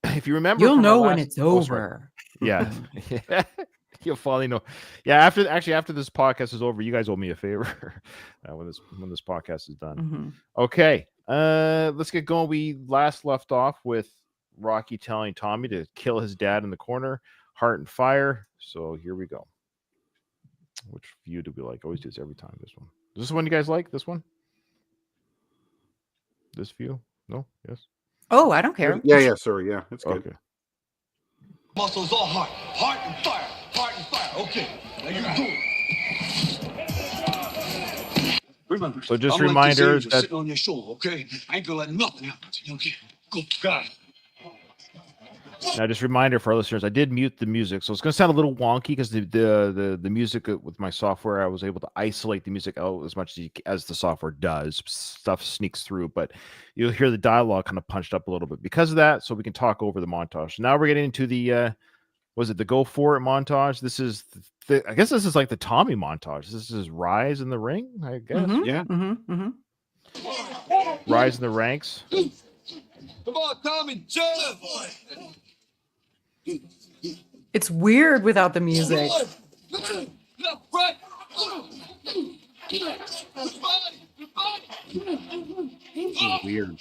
if you remember, you'll know when it's over. Yeah. You'll finally know. Yeah. After this podcast is over, you guys owe me a favor when this podcast is done. Mm-hmm. Okay. Let's get going. We last left off with Rocky telling Tommy to kill his dad in the corner, heart and fire. So here we go. Which view do we like? Always do this every time. This one. Is this one you guys like? This one? This view? No? Yes? Oh, I don't care. Yeah, sorry. Yeah, it's good. Okay. Muscles all heart and fire, heart and fire. Okay, now you do it. Remember, So just I'm like reminder this angel that sitting on your shoulder, okay? I ain't gonna let nothing happen to you, okay? Go, God. Now, just a reminder for our listeners, I did mute the music, so it's going to sound a little wonky because the music with my software, I was able to isolate the music out as much as the software does. Stuff sneaks through, but you'll hear the dialogue kind of punched up a little bit because of that. So we can talk over the montage. Now we're getting into the was it the Go For It montage? This is I guess this is like the Tommy montage. This is rise in the ring, I guess. Mhm, Yeah. mhm, mhm. Rise in the ranks. Come on, Tommy, jump! It's weird without the music. Left, right. Weird.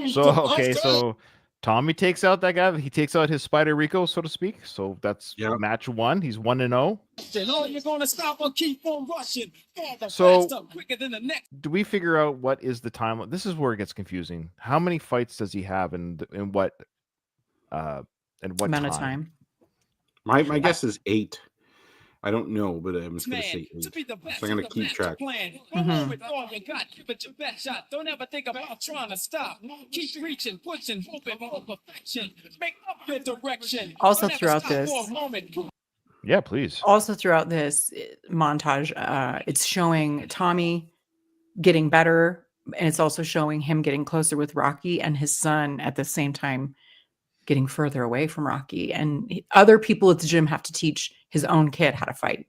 So okay, so Tommy takes out that guy. He takes out his Spider Rico, so to speak. So that's Yep. match one. He's 1-0. You're gonna stop or keep on rushing. So- Faster, quicker than the next. Do we figure out what is the time? This is where it gets confusing. How many fights does he have, and in what Amount of time. My guess is 8. I don't know, but I'm just gonna Man, say to 8. be the best, So I'm gonna you keep master track. plan. Mhm. Go on with all you got, give it your best shot. Don't ever think about trying to stop. Keep reaching, pushing, hoping for perfection. Make up your direction. Also Don't ever throughout stop for this- a moment. Yeah, please. Also throughout this montage, it's showing Tommy getting better, and it's also showing him getting closer with Rocky and his son at the same time getting further away from Rocky. And other people at the gym have to teach his own kid how to fight.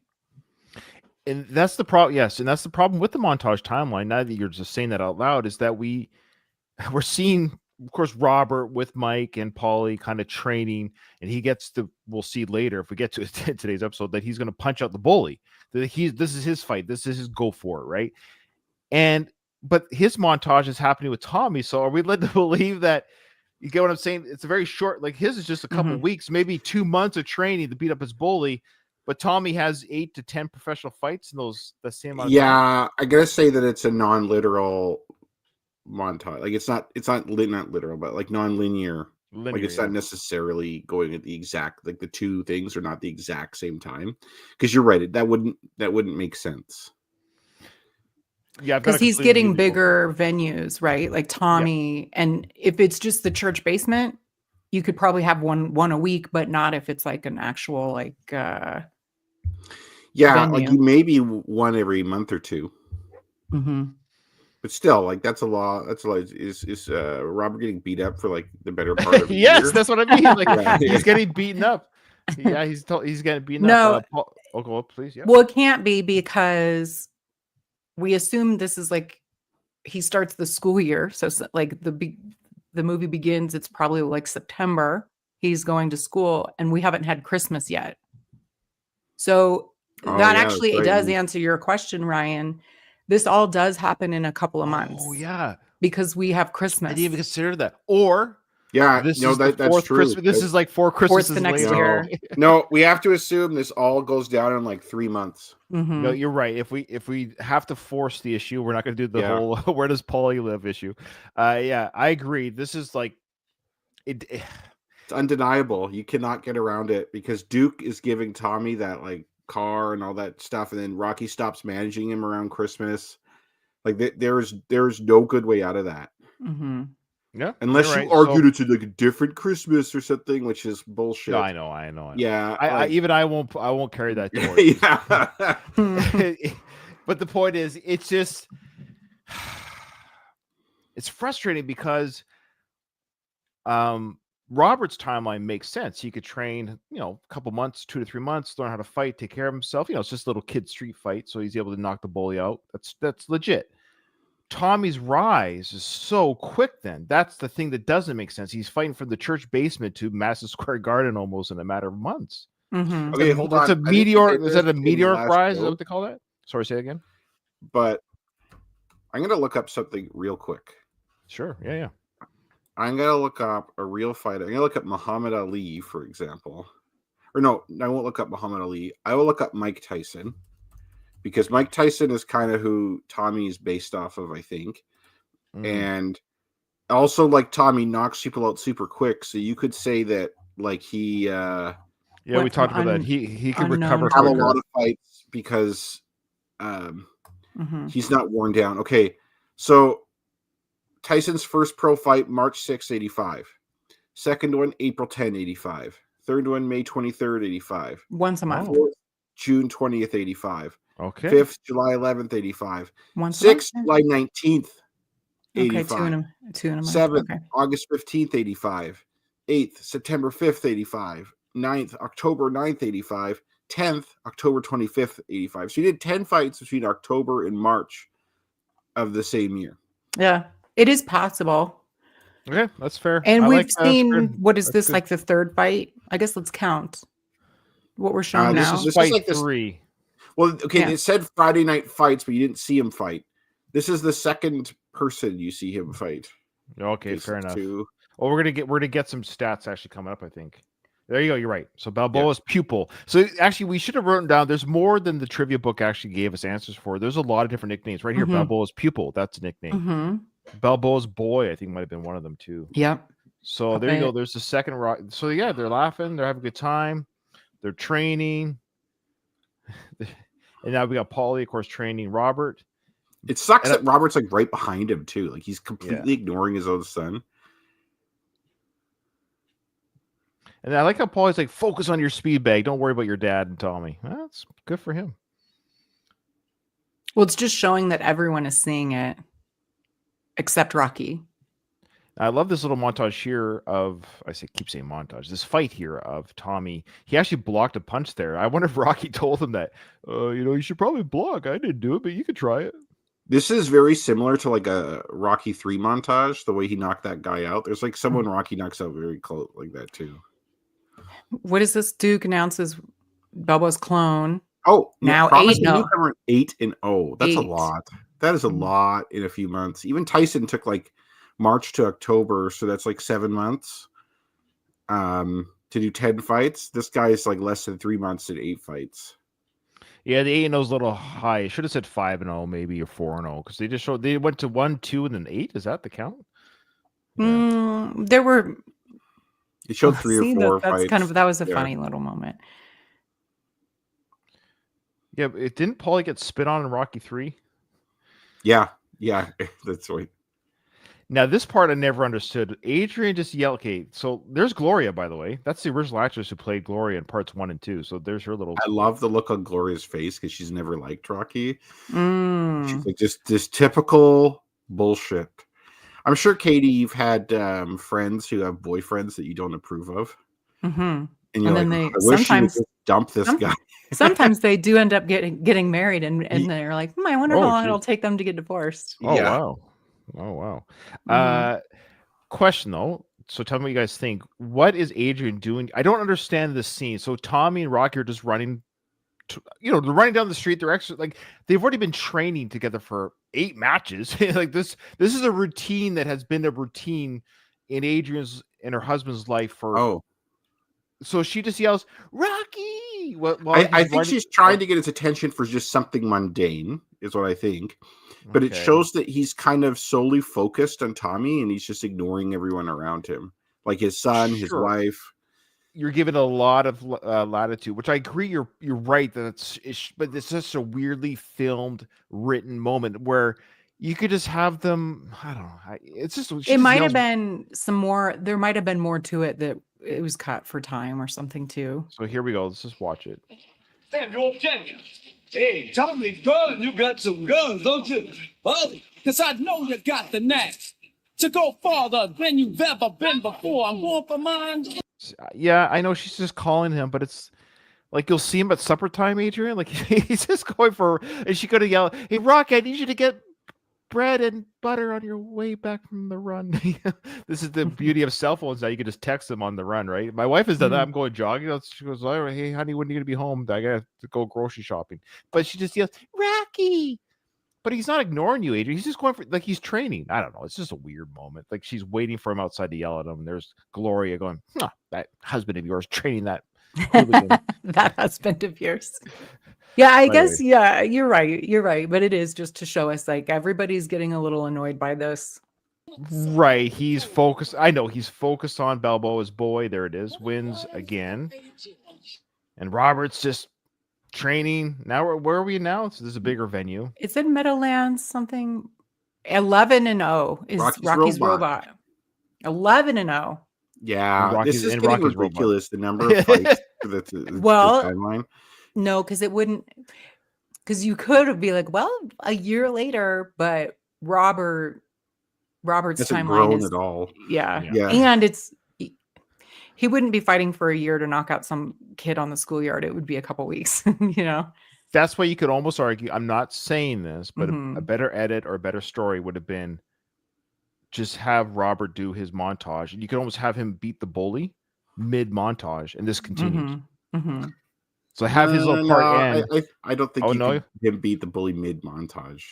And that's the problem. Yes, and that's the problem with the montage timeline. Now that you're just saying that out loud, is that we're seeing, of course, Robert with Mike and Paulie kind of training, and he gets to. We'll see later if we get to it in today's episode that he's going to punch out the bully. That this is his fight. This is his go for it, right? But his montage is happening with Tommy. So are we led to believe that? You get what I'm saying? It's a very short. Like his is just a couple Mhm. weeks, maybe 2 months of training to beat up his bully. But Tommy has 8 to 10 professional fights in the same amount of time. Yeah, I gotta say that it's a non-literal montage. Like not literal, but like non-linear. Linear, Like it's yeah. not necessarily going at the exact, like the two things are not the exact same time. Because you're right, that wouldn't make sense. Yeah, I've got Because a he's completely getting new bigger venues, right? Like Tommy. And if it's just the church basement, you could probably have one a week, but not if it's like an actual like Yeah, like Venue. you maybe one every month or two. mhm. But still, like that's a lot. That's a lot. Is Robert getting beat up for like the better part of a Yes, year? that's what I mean. Like Yeah. he's getting beaten up. Yeah, he's getting beaten No. up. Oh, go up, please. Yeah. Well, it can't be because we assume this is like he starts the school year. So like the movie begins, it's probably like September. He's going to school and we haven't had Christmas yet. So Oh, that yeah, actually that's right. does answer your question, Ryan. This all does happen in a couple of months. Oh yeah, Because we have I Christmas. didn't even consider that. Or Yeah, this no, is the that's fourth true. Christmas. This is like 4 Christmases the next later. year. No, we have to assume this all goes down in like 3 months. Mhm. No, you're right. If we have to force the issue, we're not going to do the Yeah. whole "where does Paulie live" issue. Yeah, I agree. This is like it. It's undeniable. You cannot get around it because Duke is giving Tommy that like car and all that stuff, and then Rocky stops managing him around Christmas. Like there's no good way out of that Mhm. Yeah, unless you're you right. argued it's like a different Christmas or something, which is bullshit. No, I know. Yeah, I won't carry that torch. yeah. But the point is, it's just it's frustrating because Robert's timeline makes sense. He could train, a couple months, 2 to 3 months, learn how to fight, take care of himself. It's just a little kid street fight, so he's able to knock the bully out. That's legit. Tommy's rise is so quick. Then that's the thing that doesn't make sense. He's fighting from the church basement to Madison Square Garden almost in a matter of months. Mhm. Okay, hold on. It's a I didn't meteor. say Is this that a in the meteoric last rise? Is that show, what they call that? Sorry, say it again. But I'm gonna look up something real quick. Sure. Yeah. I'm gonna look up a real fighter. I'm gonna look up Muhammad Ali, for example. Or no, I won't look up Muhammad Ali. I will look up Mike Tyson because Mike Tyson is kind of who Tommy is based off of, I think. Mm. And also, like Tommy knocks people out super quick, so you could say that like he Yeah, we Went talked from about that. He could unknown recover to- have a quicker. lot of fights because Mhm. he's not worn down. Okay, so Tyson's first pro fight, March 6th, 85. Second one, April 10, 85. Third one, May 23rd, 85. Once a month. Oh. Fourth, June 20th, 85. Okay. Fifth, July 11th, 85. Once a month. Sixth, July 19th, Okay, 85. two in a month. Seventh, Okay. August 15th, 85. Eighth, September 5th, 85. 9th, October 9th, 85. 10th, October 25th, 85. So he did 10 fights between October and March of the same year. Yeah, it is possible. Okay, that's fair. And I we've like that. That's seen, good. what is That's this, good. like the third fight? I guess let's count what we're showing this now. is just Fight like this. 3. Well, okay, Yeah. it said Friday night fights, but you didn't see him fight. This is the second person you see him fight. Okay, This fair is enough. two. Well, we're gonna get some stats actually coming up, I think. There you go. You're right. So Balboa's pupil. So actually, we should have written down. There's more than the trivia book actually gave us answers for. There's a lot of different nicknames right here. Mhm. Balboa's pupil. That's a nickname. Mm-hmm. Balboa's boy. I think might have been one of them too. Yep. So there you go. Okay. There's the second rock. So yeah, they're laughing. They're having a good time. They're training. And now we got Paulie, of course, training Robert. It sucks And that Robert's like right behind him too. Like he's completely ignoring his own son. And I like how Paulie's like, focus on your speed bag. Don't worry about your dad and Tommy. Well, that's good for him. Well, it's just showing that everyone is seeing it except Rocky. I love this little montage here of, keep saying montage, this fight here of Tommy. He actually blocked a punch there. I wonder if Rocky told him that, you should probably block. I didn't do it, but you could try it. This is very similar to like a Rocky 3 montage, the way he knocked that guy out. There's like someone Rocky knocks out very close like that too. What is this? Duke announces Balboa's clone. Oh, Now promising 8-0. newcomer 8-0. That's a 8. lot. That is a lot in a few months. Even Tyson took like March to October, so that's like 7 months to do 10 fights. This guy is like less than 3 months did 8 fights. Yeah, the 8-0 is a little high. I should have said 5-0 maybe, or 4-0, because they just showed they went to 1, 2, and then 8. Is that the count? Yeah. There were. It showed 3 See, or 4 that's fights. kind of, that was a Yeah. funny little moment. Yeah, but it didn't Paulie get spit on in Rocky 3? Yeah, that's right. Now, this part I never understood. Adrian just yelled, okay, so there's Gloria, by the way. That's the original actress who played Gloria in parts 1 and 2. So there's her little. I love the look on Gloria's face because she's never liked Rocky. Mm. She's like just this typical bullshit. I'm sure, Katie, you've had friends who have boyfriends that you don't approve of. Mm-hmm. And you're And like, then they I wish you would sometimes- just dump this guy. Sometimes they do end up getting married, and they're like, I wonder Oh, how long geez. it'll take them to get divorced. Oh, Yeah. wow. Oh, wow. Mhm. Question, though. So tell me what you guys think. What is Adrian doing? I don't understand this scene. So Tommy and Rocky are just running, they're running down the street. They're actually like, they've already been training together for 8 matches. Like this is a routine that has been a routine in Adrian's and her husband's life for. Oh, So she just yells, Rocky. Well, I think she's trying to get his attention for just something mundane, is what I think. But it Okay. shows that he's kind of solely focused on Tommy and he's just ignoring everyone around him, like his son, his Sure. wife. You're given a lot of latitude, which I agree. You're right that but it's just a weirdly filmed, written moment where you could just have them. I don't know. It's just It might have been some more. There might have been more to it that it was cut for time or something too. So here we go. Let's just watch it. Samuel Jenkins. Hey, Tommy Gunn, you got some guns, don't you? Well, because I know you got the knack to go farther than you've ever been before. I'm going for mine. Yeah, I know she's just calling him, but it's like you'll see him at supper time, Adrian. Like he's just going for, and she could have yelled, "Hey, Rocky, I need you to get bread and butter on your way back from the run." This is the beauty of cell phones now. You can just text them on the run, right? My wife has done that. I'm going jogging. She goes, "All right, hey, honey, when are you going to be home? I got to go grocery shopping." But she just yells, "Rocky." But he's not ignoring you, Adrian. He's just going for, like, he's training. I don't know. It's just a weird moment. Like she's waiting for him outside to yell at him. And there's Gloria going, that husband of yours training that hooligan." That husband of yours. Yeah, I By the guess. way. Yeah, you're right. You're right. But it is just to show us like everybody's getting a little annoyed by this. Right. He's focused. I know he's focused on Balboa's boy. There it is. Wins again. And Robert's just training. Now, where are we now? So this is a bigger venue. It's in Meadowlands something. 11-0 is Rocky's Rocky's Robot. Robot. 11-0. Yeah, this is and getting Rocky's robot. ridiculous. The number of fights for the Well, timeline. No, because it wouldn't. Because you could be like, well, a year later, but Robert's Hasn't timeline grown is, at all. yeah, Yeah. and he wouldn't be fighting for a year to knock out some kid on the schoolyard. It would be a couple weeks, you know. That's why you could almost argue. I'm not saying this, but a Mhm. better edit or a better story would have been just have Robert do his montage, and you could almost have him beat the bully mid montage, and this continues. Mhm. Mhm. So have his little part end. I don't think Oh, you no? can him beat the bully mid montage.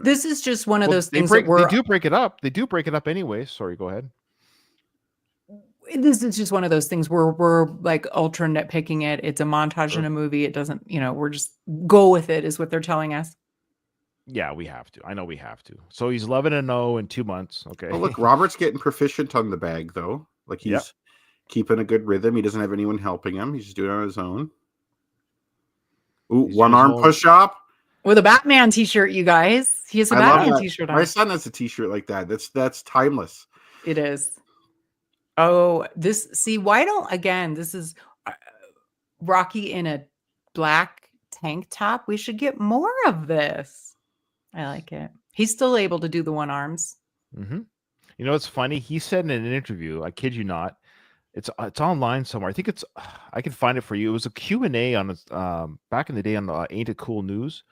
This is just one of Well, those they things break. that They do break it up. They do break it up anyway. Sorry, go ahead. this is just one of those things where we're like ultra nitpicking it. It's a montage Sure. in a movie. It doesn't, we're just go with it is what they're telling us. Yeah, we have to. I know we have to. So he's 11-0 in 2 months. Okay. Oh, look, Robert's getting proficient on the bag though. Like he's Yep. keeping a good rhythm. He doesn't have anyone helping him. He's just doing it on his own. Ooh, He's one doing his arm own- push up. With a Batman t-shirt, you guys. He has a I love Batman that. t-shirt My on. son has a t-shirt like that. That's timeless. It is. Oh, this why don't this is Rocky in a black tank top. We should get more of this. I like it. He's still able to do the one arms. Mhm. You know, it's funny. He said in an interview, I kid you not, it's online somewhere. I think it's I can find it for you. It was a Q&A on back in the day on Ain't It Cool News.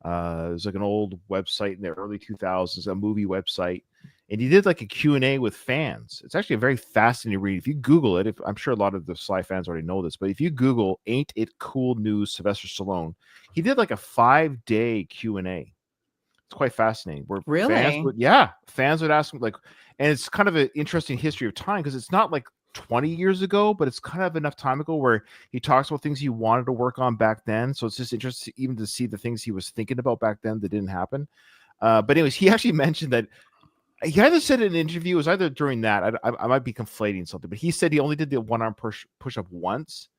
It was like an old website in the early 2000s, a movie website, and he did like a Q&A with fans. It's actually a very fascinating read. If you Google it, I'm sure a lot of the Sly fans already know this, but if you Google Ain't It Cool News Sylvester Stallone, he did like a 5-day Q&A. It's quite fascinating. Where Really? fans would ask him like, and it's kind of an interesting history of time because it's not like 20 years ago, but it's kind of enough time ago where he talks about things he wanted to work on back then. So it's just interesting even to see the things he was thinking about back then that didn't happen. But anyways, he actually mentioned that he either said in an interview, it was either during that, I might be conflating something, but he said he only did the one arm push up once.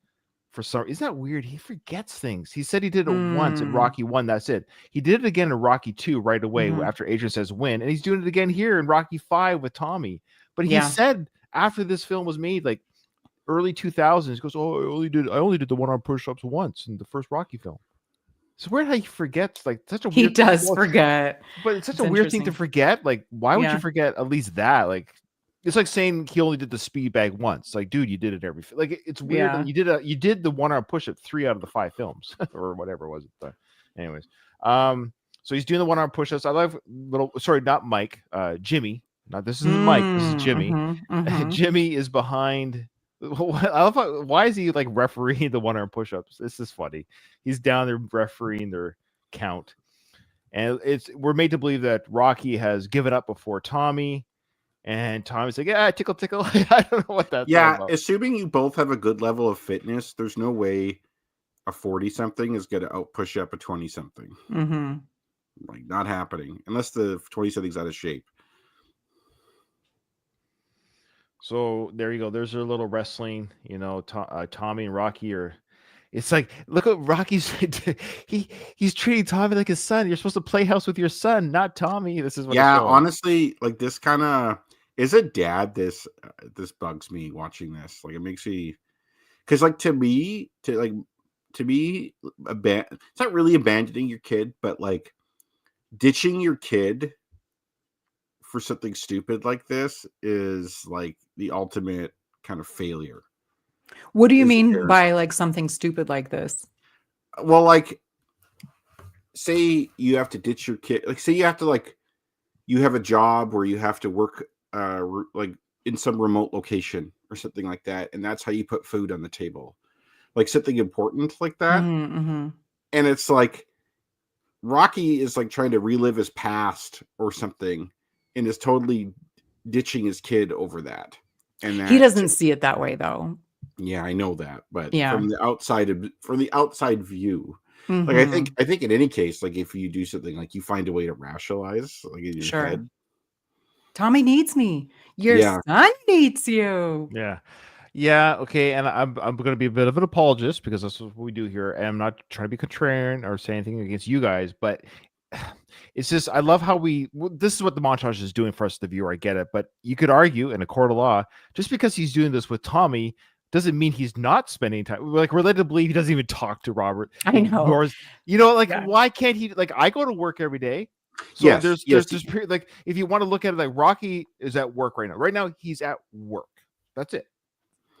For some, isn't that weird? He forgets things. He said he did it once in Rocky 1. That's it. He did it again in Rocky 2 right away after Adrian says win, and he's doing it again here in Rocky 5 with Tommy. But he said after this film was made, like early 2000s, he goes, "Oh, I only did the one arm push ups once in the first Rocky film." It's weird how he forgets. Like such a He weird. does forget. But it's such It's a weird thing to interesting. forget. Like, why would Yeah. you forget at least that? Like, it's like saying he only did the speed bag once. Like, dude, you did it every like. It's weird. Yeah. That you did the one arm push up 3 out of the 5 films or whatever it was. But anyways, so he's doing the one arm push ups. I love not Mike, Jimmy. Not this isn't Mike. This is Jimmy. Jimmy is behind. I love why is he like refereeing the one arm push ups? This is funny. He's down there refereeing their count, and we're made to believe that Rocky has given up before Tommy. And Tommy's like, yeah, tickle. I don't know what that's all about. Assuming you both have a good level of fitness, there's no way a 40-something is going to out push up a 20-something. Like, not happening. Unless the 20-something's out of shape. So there you go. There's their little wrestling. You know, Tommy and Rocky are. It's like, look at Rocky's. he's treating Tommy like his son. You're supposed to play house with your son, not Tommy. This is what. Yeah, honestly, like this kind of is a dad. This bugs me watching this. Like it makes me, because like to me, it's not really abandoning your kid, but like ditching your kid for something stupid like this is like the ultimate kind of failure. What do you mean by like something stupid like this? Well, like say you have to ditch your kid, like say you have to you have a job where you have to work like in some remote location or something like that, and that's how you put food on the table, like something important like that. And it's like Rocky is like trying to relive his past or something and is totally ditching his kid over that. And he doesn't see it that way though. Yeah, I know that, but Yeah. from the outside view, like I think in any case, like if you do something, like you find a way to rationalize, like in your head. Tommy needs me. Your son needs you. Yeah. Okay. And I'm going to be a bit of an apologist because that's what we do here. And I'm not trying to be contrarian or say anything against you guys, but it's just I love how this is what the montage is doing for us, the viewer. I get it, but you could argue in a court of law, just because he's doing this with Tommy doesn't mean he's not spending time. Like, we're led to believe he doesn't even talk to Robert. I know. Or, like, Yeah. why can't he? Like, I go to work every day. So Yes, there's yes. like, if you want to look at it, like, Rocky is at work right now. Right now, he's at work. That's it.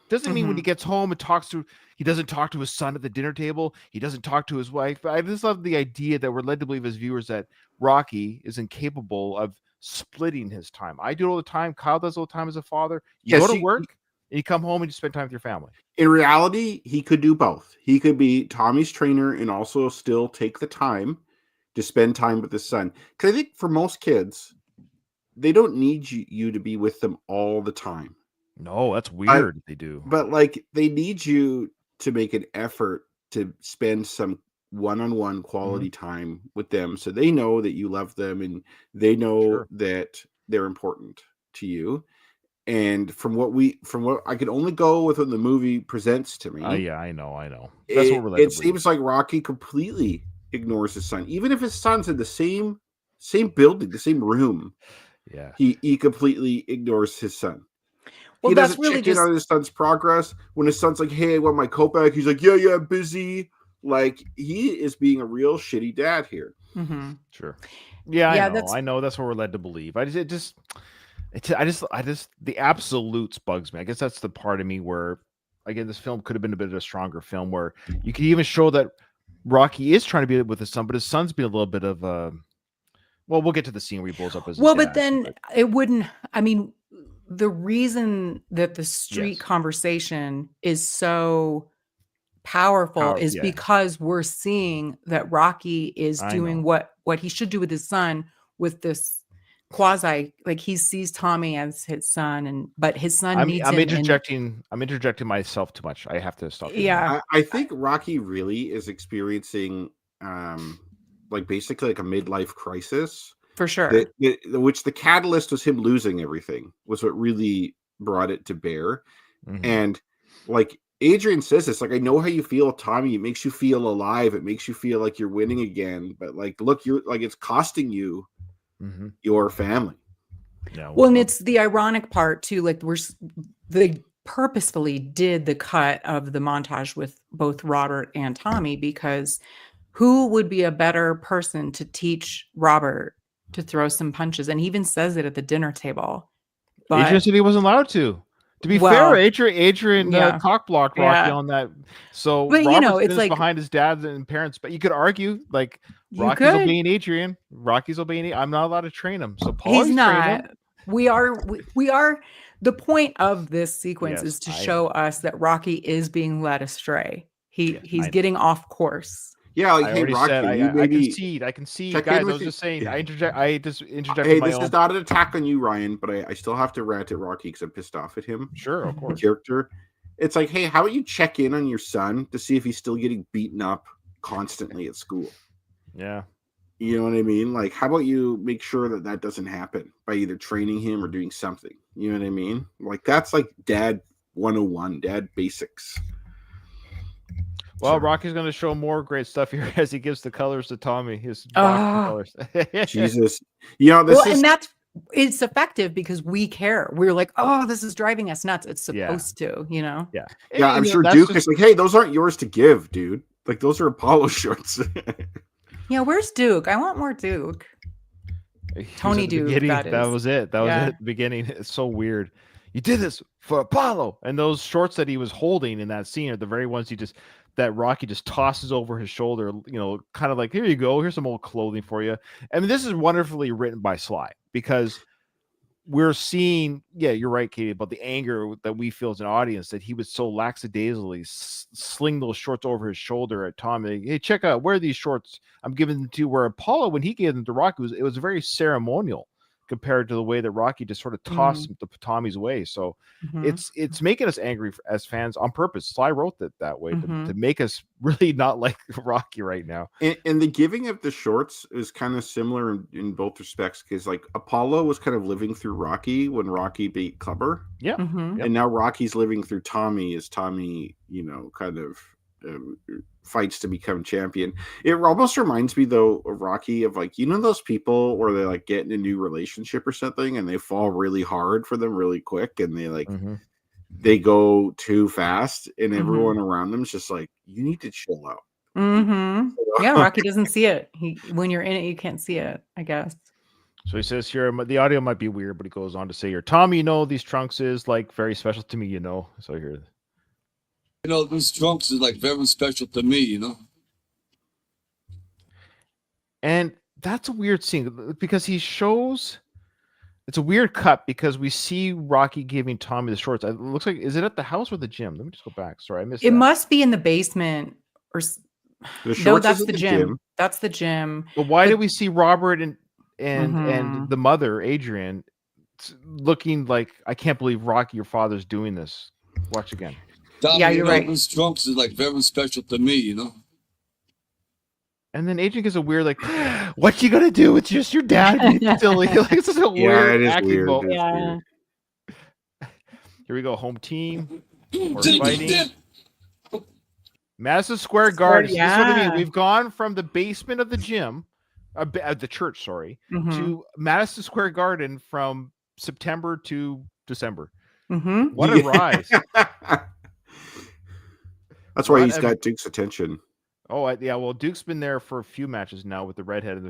Doesn't mean when he gets home and he doesn't talk to his son at the dinner table. He doesn't talk to his wife. I just love the idea that we're led to believe as viewers that Rocky is incapable of splitting his time. I do it all the time. Kyle does all the time as a father. You Yes, go to work and you come home and you spend time with your family. In reality, he could do both. He could be Tommy's trainer and also still take the time to spend time with his son. Because I think for most kids, they don't need you to be with them all the time. No, that's weird. They do. But like, they need you to make an effort to spend some one-on-one quality time with them, so they know that you love them and they know that they're important to you. And from what I can only go with what the movie presents to me. Yeah, I know. That's what we're led to It believe. seems like Rocky completely ignores his son, even if his son's in the same building, the same room. Yeah, he completely ignores his son. Well, He that's doesn't really check in on his son's progress. When his son's like, "Hey, I want my coat back," he's like, "Yeah, I'm busy." Like, he is being a real shitty dad here. Mm-hmm. sure. Yeah, Yeah, I know. that's- I know. That's what we're led to believe. I just the absolutes bugs me. I guess that's the part of me where, again, this film could have been a bit of a stronger film where you could even show that Rocky is trying to be with his son, but his son's being a little bit of a. Well, we'll get to the scene where he blows up his. Well, dad, but then it wouldn't. I mean, the reason that the street Yes. conversation is so powerful is yeah. because we're seeing that Rocky is I doing know. what he should do with his son, with this quasi, like, he sees Tommy as his son, but his son needs I'm him. I'm interjecting myself too much. I have to stop. doing Yeah. that. I think Rocky really is experiencing, like, basically like a midlife crisis. For sure. Which the catalyst was him losing everything, was what really brought it to bear. Mhm. And like Adrian says this, like, I know how you feel, Tommy. It makes you feel alive. It makes you feel like you're winning again. But like, look, you're like, it's costing you Mhm. your family. Yeah, Well, and it's the ironic part too. Like, they purposefully did the cut of the montage with both Robert and Tommy, because who would be a better person to teach Robert to throw some punches? And he even says it at the dinner table. Adrian But said he wasn't allowed to. To be Well, fair, Adrian yeah. cock-blocked Rocky Yeah. on that. So But, you Robert's know, in it's this like- behind his dad and parents. But you could argue, like, you Rocky's could. obeying Adrian. Rocky's obeying. I'm not allowed to train him. So Paul He's training him. not. We are. The point of this sequence Yes, is to I show us that Rocky is being led astray. He's I- getting off course. Yeah, like, I hey, already Rocky, said you I maybe concede. I concede, check in guys. I with was your- just saying. I just interjected hey, my this own. is not an attack on you, Ryan, but I still have to rant at Rocky because I'm pissed off at him. Sure, of The course. character. It's like, hey, how about you check in on your son to see if he's still getting beaten up constantly at school? Yeah. You know what I mean? Like, how about you make sure that doesn't happen by either training him or doing something? You know what I mean? Like, that's like dad 101, dad basics. Well, So- Rocky's going to show more great stuff here as he gives the colors to Tommy. His boxing colors. Jesus. You know, this Well, is and it's effective because we care. We're like, oh, this is driving us nuts. It's Yeah. supposed to, you know? Yeah. yeah, I'm And sure that's Duke just- is like, hey, those aren't yours to give, dude. Like, those are Apollo shorts. Yeah, where's Duke? I want more Duke. He was Tony at the Duke, beginning. that That is. was it. That was Yeah. it at the beginning. It's so weird. You did this for Apollo. And those shorts that he was holding in that scene are the very ones that Rocky just tosses over his shoulder, kind of like, here you go. Here's some old clothing for you. I mean, this is wonderfully written by Sly, because we're seeing, yeah, you're right, Katie, about the anger that we feel as an audience, that he would so lackadaisically sling those shorts over his shoulder at Tommy. Hey, check out, where are these shorts? I'm giving them to you. Where Apollo, when he gave them to Rocky, it was very ceremonial compared to the way that Rocky just sort of tossed the Tommy's way. So Mhm. it's making us angry as fans on purpose. Sly wrote it that way Mhm. to make us really not like Rocky right now. And the giving of the shorts is kind of similar in both respects, because like Apollo was kind of living through Rocky when Rocky beat Clubber, Yeah. Mhm. Yep. and now Rocky's living through Tommy as Tommy, kind of fights to become champion. It almost reminds me though of Rocky of like, you know, those people where they like get in a new relationship or something and they fall really hard for them really quick and they like Mhm. they go too fast and Mhm. everyone around them is just like, you need to chill out. Mhm. Yeah, Rocky doesn't see it. When you're in it, you can't see it, I guess. So he says here, the audio might be weird, but he goes on to say here, Tommy, you know, these trunks is like very special to me, you know. So here, You know, these trunks is like very special to me, you know. and that's a weird scene because he shows it's a weird cut because we see Rocky giving Tommy the shorts. It looks like, is it at the house or the gym? Let me just go back. Sorry, I missed It that. must be in the basement The no, shorts that's is at the gym. That's the gym. But why But- did we see Robert and Mhm. the mother Adrian looking like, I can't believe Rocky, your father's doing this? Watch again. Tommy, Yeah, you you're know, right. these trunks is like very special to me, you know. And then Adrian gives a weird like, what you gonna do? It's just your dad being silly. Like, it's just a weird it is acting weird. moment. It's Yeah. weird. Here we go, home team. We're Dip, fighting. dip. Madison Square Garden. This is what I mean. yeah. We've gone from the basement of the gym, the church, sorry, Mhm. to Madison Square Garden from September to December. Mhm. What a rise! That's why What he's a- got Duke's attention. Oh, yeah. Well, Duke's been there for a few matches now with the redhead in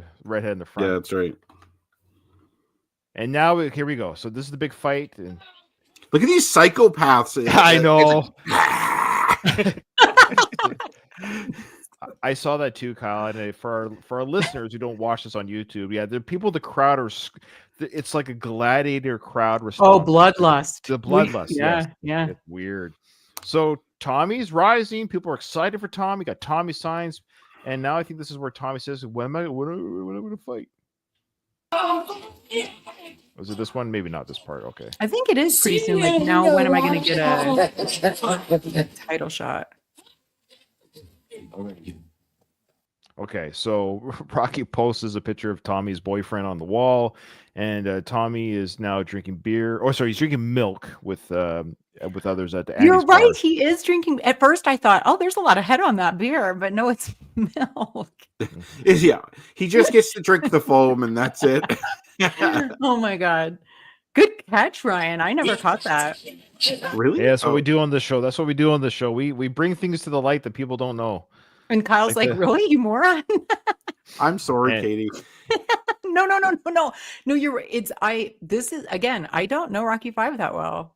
the front. Yeah, that's right. And now here we go. So this is the big fight, and Look at these psychopaths. I know. It's- I saw that too, Kyle. And for our listeners who don't watch this on YouTube, yeah, the people, the crowd are. It's like a gladiator crowd response. Oh, bloodlust. The bloodlust. Yeah, Yes. yeah. It's weird. So Tommy's rising. People are excited for Tommy. Got Tommy signs, and now I think this is where Tommy says, "When am I going to fight?" Was it this one? Maybe not this part. Okay. I think it is pretty soon. Like now, when am I going to get a title shot? Okay, so Rocky posts a picture of Tommy's boyfriend on the wall, and Tommy is now drinking beer. Or sorry, he's drinking milk with others at the. You're Andy's right. bar. He is drinking. At first, I thought, oh, there's a lot of head on that beer, but no, it's milk. yeah, he just gets to drink the foam and that's it. Oh my god, good catch, Ryan. I never caught that. Really? Yeah, that's what Oh, we do on the show. That's what we do on the show. We bring things to the light that people don't know. And Kyle's Like like, the- really, you moron? I'm sorry, And- Katie. No. You're right. This is again. I don't know Rocky 5 that well.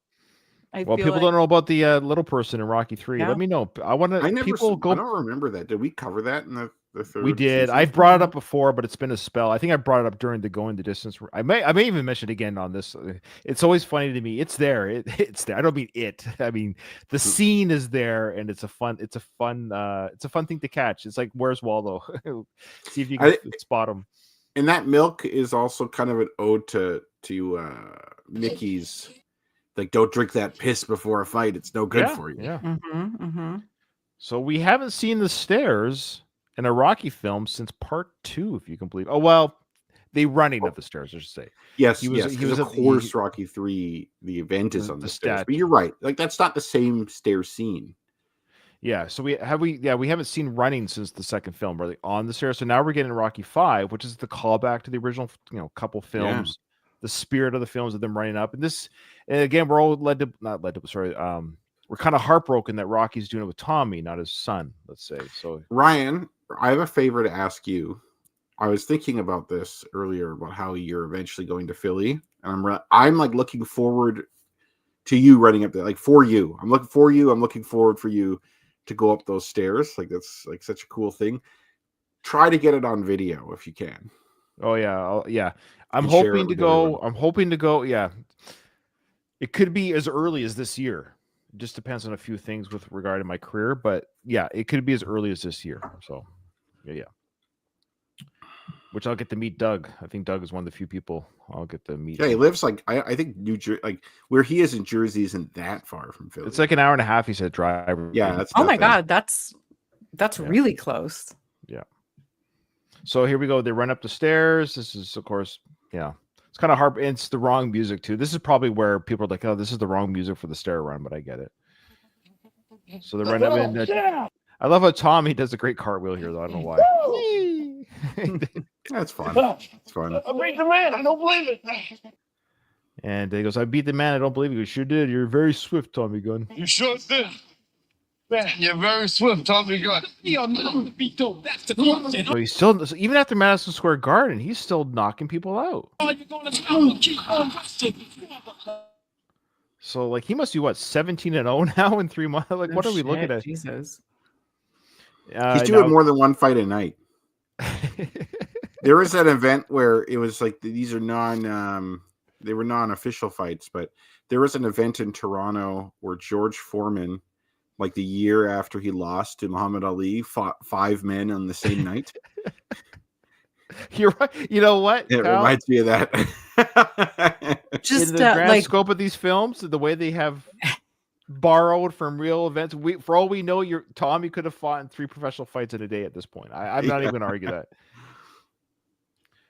Well, feel people like- don't know about the little person in Rocky 3. Yeah. Let me know. I want I to. never. People I go. don't remember that. Did we cover that in the third? We did. season? I've brought it up before, but it's been a spell. I think I brought it up during the Going the Distance. I may even mention it again on this. It's always funny to me. It's there. It's there. I don't mean it. I mean the scene is there, and it's a fun thing to catch. It's like, where's Waldo? See if you can spot him. And that milk is also kind of an ode to Mickey's. Like, don't drink that piss before a fight. It's no good for you. Yeah. Mm-hmm. So we haven't seen the stairs in a Rocky film since part 2, if you can believe. Oh well, the running of the stairs, I should say. Yes, He was- yes. he was Of at the- course, Rocky 3, the event is on the the stairs. statue. But you're right. Like, that's not the same stair scene. Yeah, so we haven't seen running since the second film, really, on the stairs. So now we're getting Rocky 5, which is the callback to the original, couple films, the spirit of the films of them running up. And again, we're all we're kind of heartbroken that Rocky's doing it with Tommy, not his son, let's say. So Ryan, I have a favor to ask you. I was thinking about this earlier about how you're eventually going to Philly, and I'm like looking forward to you running up there, like for you. I'm looking for you. I'm looking forward for you to go up those stairs. Like that's like such a cool thing. Try to get it on video if you can. oh yeah, I'm And share it hoping to with go. everyone. I'm hoping to go. Yeah, it could be as early as this year. It just depends on a few things with regard to my career, but yeah, it could be as early as this year. So yeah. Which I'll get to meet Doug. I think Doug is one of the few people I'll get to meet. Yeah, he lives like I think New Jersey, like where he is in Jersey, isn't that far from Philly. It's like an hour and a half. He said drive. yeah, that's Oh my nothing. god, that's Yeah. really close. So here we go. They run up the stairs. This is, of course, it's kind of hard. And it's the wrong music too. This is probably where people are like, "Oh, this is the wrong music for the stair run," but I get it. So they run up and I love how Tommy does a great cartwheel here, though. I don't know why. That's fun. It's fun. I beat the man. I don't believe it. And he goes, I beat the man. I don't believe you. You sure did. You're very swift, Tommy Gunn. You sure did. Man, you're very swift, Tommy Gunn. You're not to be told. That's the question. So he's still, so even after Madison Square Garden, he's still knocking people out. Are you gonna tell? Keep on rushing. So, like, he must be, what, 17-0 now in 3 months? Like, No what are we shit, looking at? Jesus. He's doing more than one fight a night. There was an event where it was like these are they were non-official fights, but there was an event in Toronto where George Foreman, like the year after he lost to Muhammad Ali, fought 5 men on the same night. You're right. You know what? It Kyle? reminds me of that. Just In the grand like scope of these films, the way they have borrowed from real events, for all we know, Tommy could have fought in 3 professional fights in a day at this point. I'm not even going to argue that.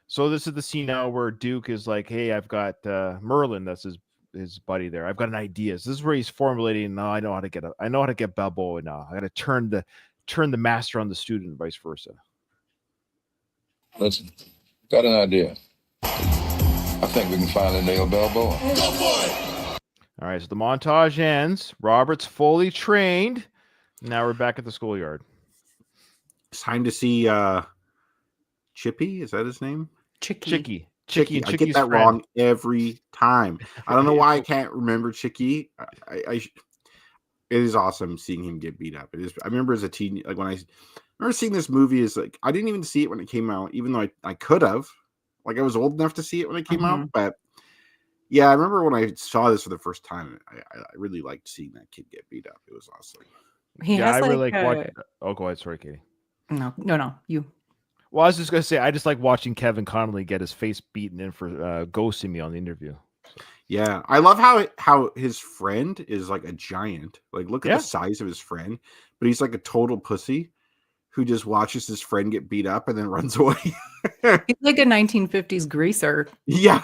So this is the scene now where Duke is like, "Hey, I've got Merlin. That's his buddy there. I've got an idea." So this is where he's formulating. No, I know how to get Balboa now. I got to turn the master on the student, and vice versa. Listen, got an idea. I think we can finally nail Balboa. All right, so the montage ends. Robert's fully trained. Now we're back at the schoolyard. It's time to see Chippy. Is that his name? Chicky. Chicky. And I get Chicky's that friend. wrong every time. I don't know why I can't remember Chicky. It is awesome seeing him get beat up. It is. I remember as a teen, like when I remember seeing this movie, is like I didn't even see it when it came out, even though I could have. Like I was old enough to see it when it came out, but yeah, I remember when I saw this for the first time. I really liked seeing that kid get beat up. It was awesome. He Yeah, has I like really like watching. Oh, go ahead. Sorry, Katie. no, you. Well, I was just gonna say, I just like watching Kevin Connolly get his face beaten in for ghosting me on the interview. Yeah, I love how his friend is like a giant. Like, look at the size of his friend, but he's like a total pussy who just watches his friend get beat up and then runs away. He's like a 1950s greaser Yeah.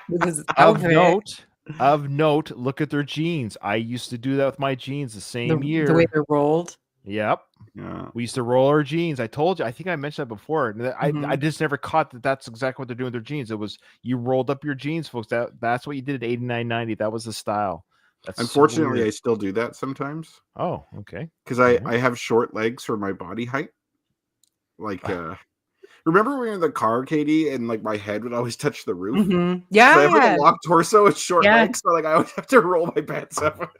with his Of outfit. note, look at their jeans. I used to do that with my jeans the same year. The way they're rolled. Yep. Yeah. We used to roll our jeans. I told you. I think I mentioned that before. And I just never caught that. That's exactly what they're doing with their jeans. It was you rolled up your jeans, folks. That's what you did at 89, 90. That was the style. That's Unfortunately, so I weird. still do that sometimes Oh, okay. because I have short legs for my body height. Like, remember when we were in the car, Katie, and like my head would always touch the roof? Mhm. 'Cause I have like Yeah. a long torso and short Yeah. legs, so like I always have to roll my pants up.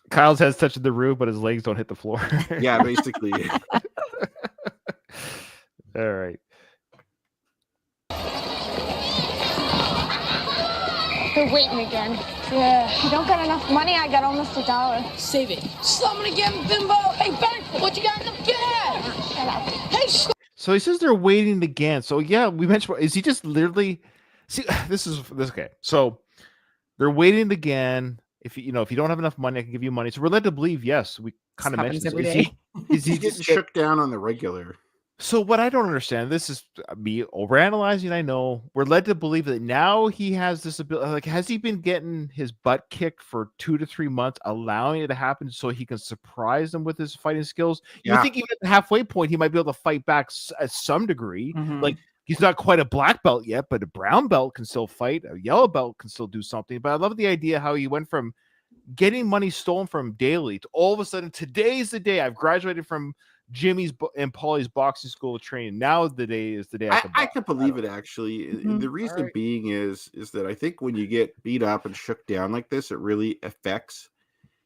Kyle's head's touching the roof, but his legs don't hit the floor. Yeah, basically. All right. They're waiting again. Yeah. You don't got enough money? I got almost $1. Save it. Something again, bimbo. Hey, Bert, what you got in the bag? Shut up. Hey, So he says they're waiting again. So yeah, we mentioned. Is he just literally? See, this okay. So they're waiting again. If you don't have enough money, I can give you money. So we're led to believe, yes, we kind of Happens mentioned. every day. Is he He's getting shook down on the regular. So what I don't understand, this is me overanalyzing. I know we're led to believe that now he has this ability. Like, has he been getting his butt kicked for 2 to 3 months, allowing it to happen so he can surprise them with his fighting skills? You would Yeah. think even at the halfway point, he might be able to fight back at some degree. Mhm. Like, he's not quite a black belt yet, but a brown belt can still fight. A yellow belt can still do something. But I love the idea how he went from getting money stolen from daily to all of a sudden, today's the day I've graduated from Jimmy's and Paulie's boxing school of training. Now the day is the day I can believe it actually. Mhm. The reason Alright. being is that I think when you get beat up and shook down like this, it really affects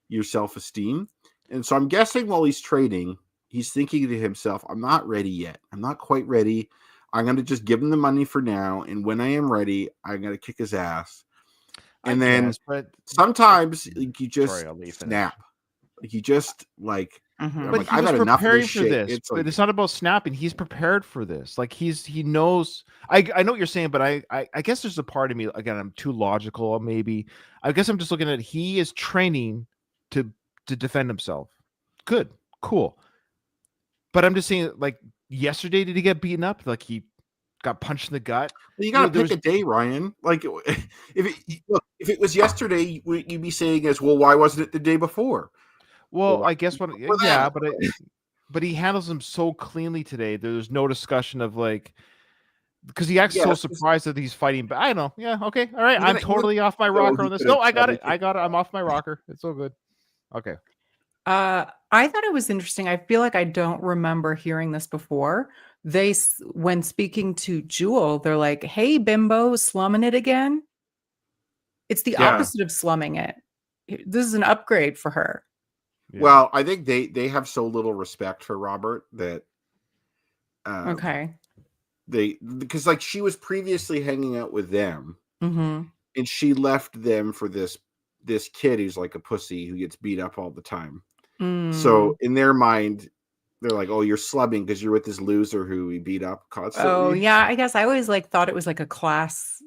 your self-esteem. And so I'm guessing while he's training, he's thinking to himself, I'm not ready yet. I'm not quite ready. I'm going to just give him the money for now. And when I am ready, I'm going to kick his ass. And then but sometimes like, you just Sorry, I'll leave it. snap. Like you just like, Mhm. I'm But like, he I've was had enough of preparing this for shit. this. It's But like, it's not about snapping. He's prepared for this. Like he knows. I know what you're saying, but I guess there's a part of me. Again, I'm too logical. Maybe I guess I'm just looking at he is training to defend himself. Good, cool. But I'm just saying, like yesterday, did he get beaten up? Like he got punched in the gut? you got to there pick a day, Ryan. Like if it was yesterday, you'd be saying as well, why wasn't it the day before? Well, I guess what For yeah, that. but he handles them so cleanly today. There's no discussion of like because he acts so Yes, surprised that he's fighting. But I don't know. Yeah, okay, all right. I'm even totally off my though rocker he on this. could No, have I got it. probably I got it. I'm off my rocker. It's so good. Okay. I thought it was interesting. I feel like I don't remember hearing this before. When speaking to Jewel, they're like, "Hey, bimbo, slumming it again." It's the Yeah. opposite of slumming it. This is an upgrade for her. Yeah. Well, I think they have so little respect for Robert that Okay. because like she was previously hanging out with them Mm-hmm. and she left them for this kid who's like a pussy who gets beat up all the time. Mm. So in their mind, they're like, "Oh, you're slumming because you're with this loser who we beat up constantly." Oh yeah, I guess I always like thought it was like a class.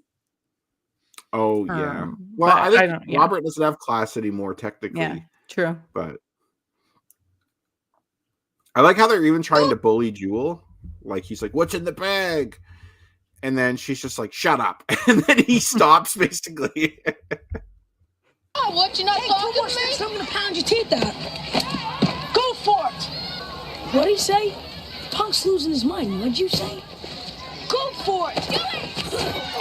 Oh yeah. Well, but I think don't. Yeah, Robert doesn't have class anymore technically, yeah, true. but I like how they're even trying to bully Jewel. Like he's like, "What's in the bag?" And then she's just like, "Shut up!" And then he stops basically. Oh, what? You're not talking to me? I'm gonna pound your teeth out. Go for it. What'd he say? Punk's losing his mind. What'd you say? Go for it.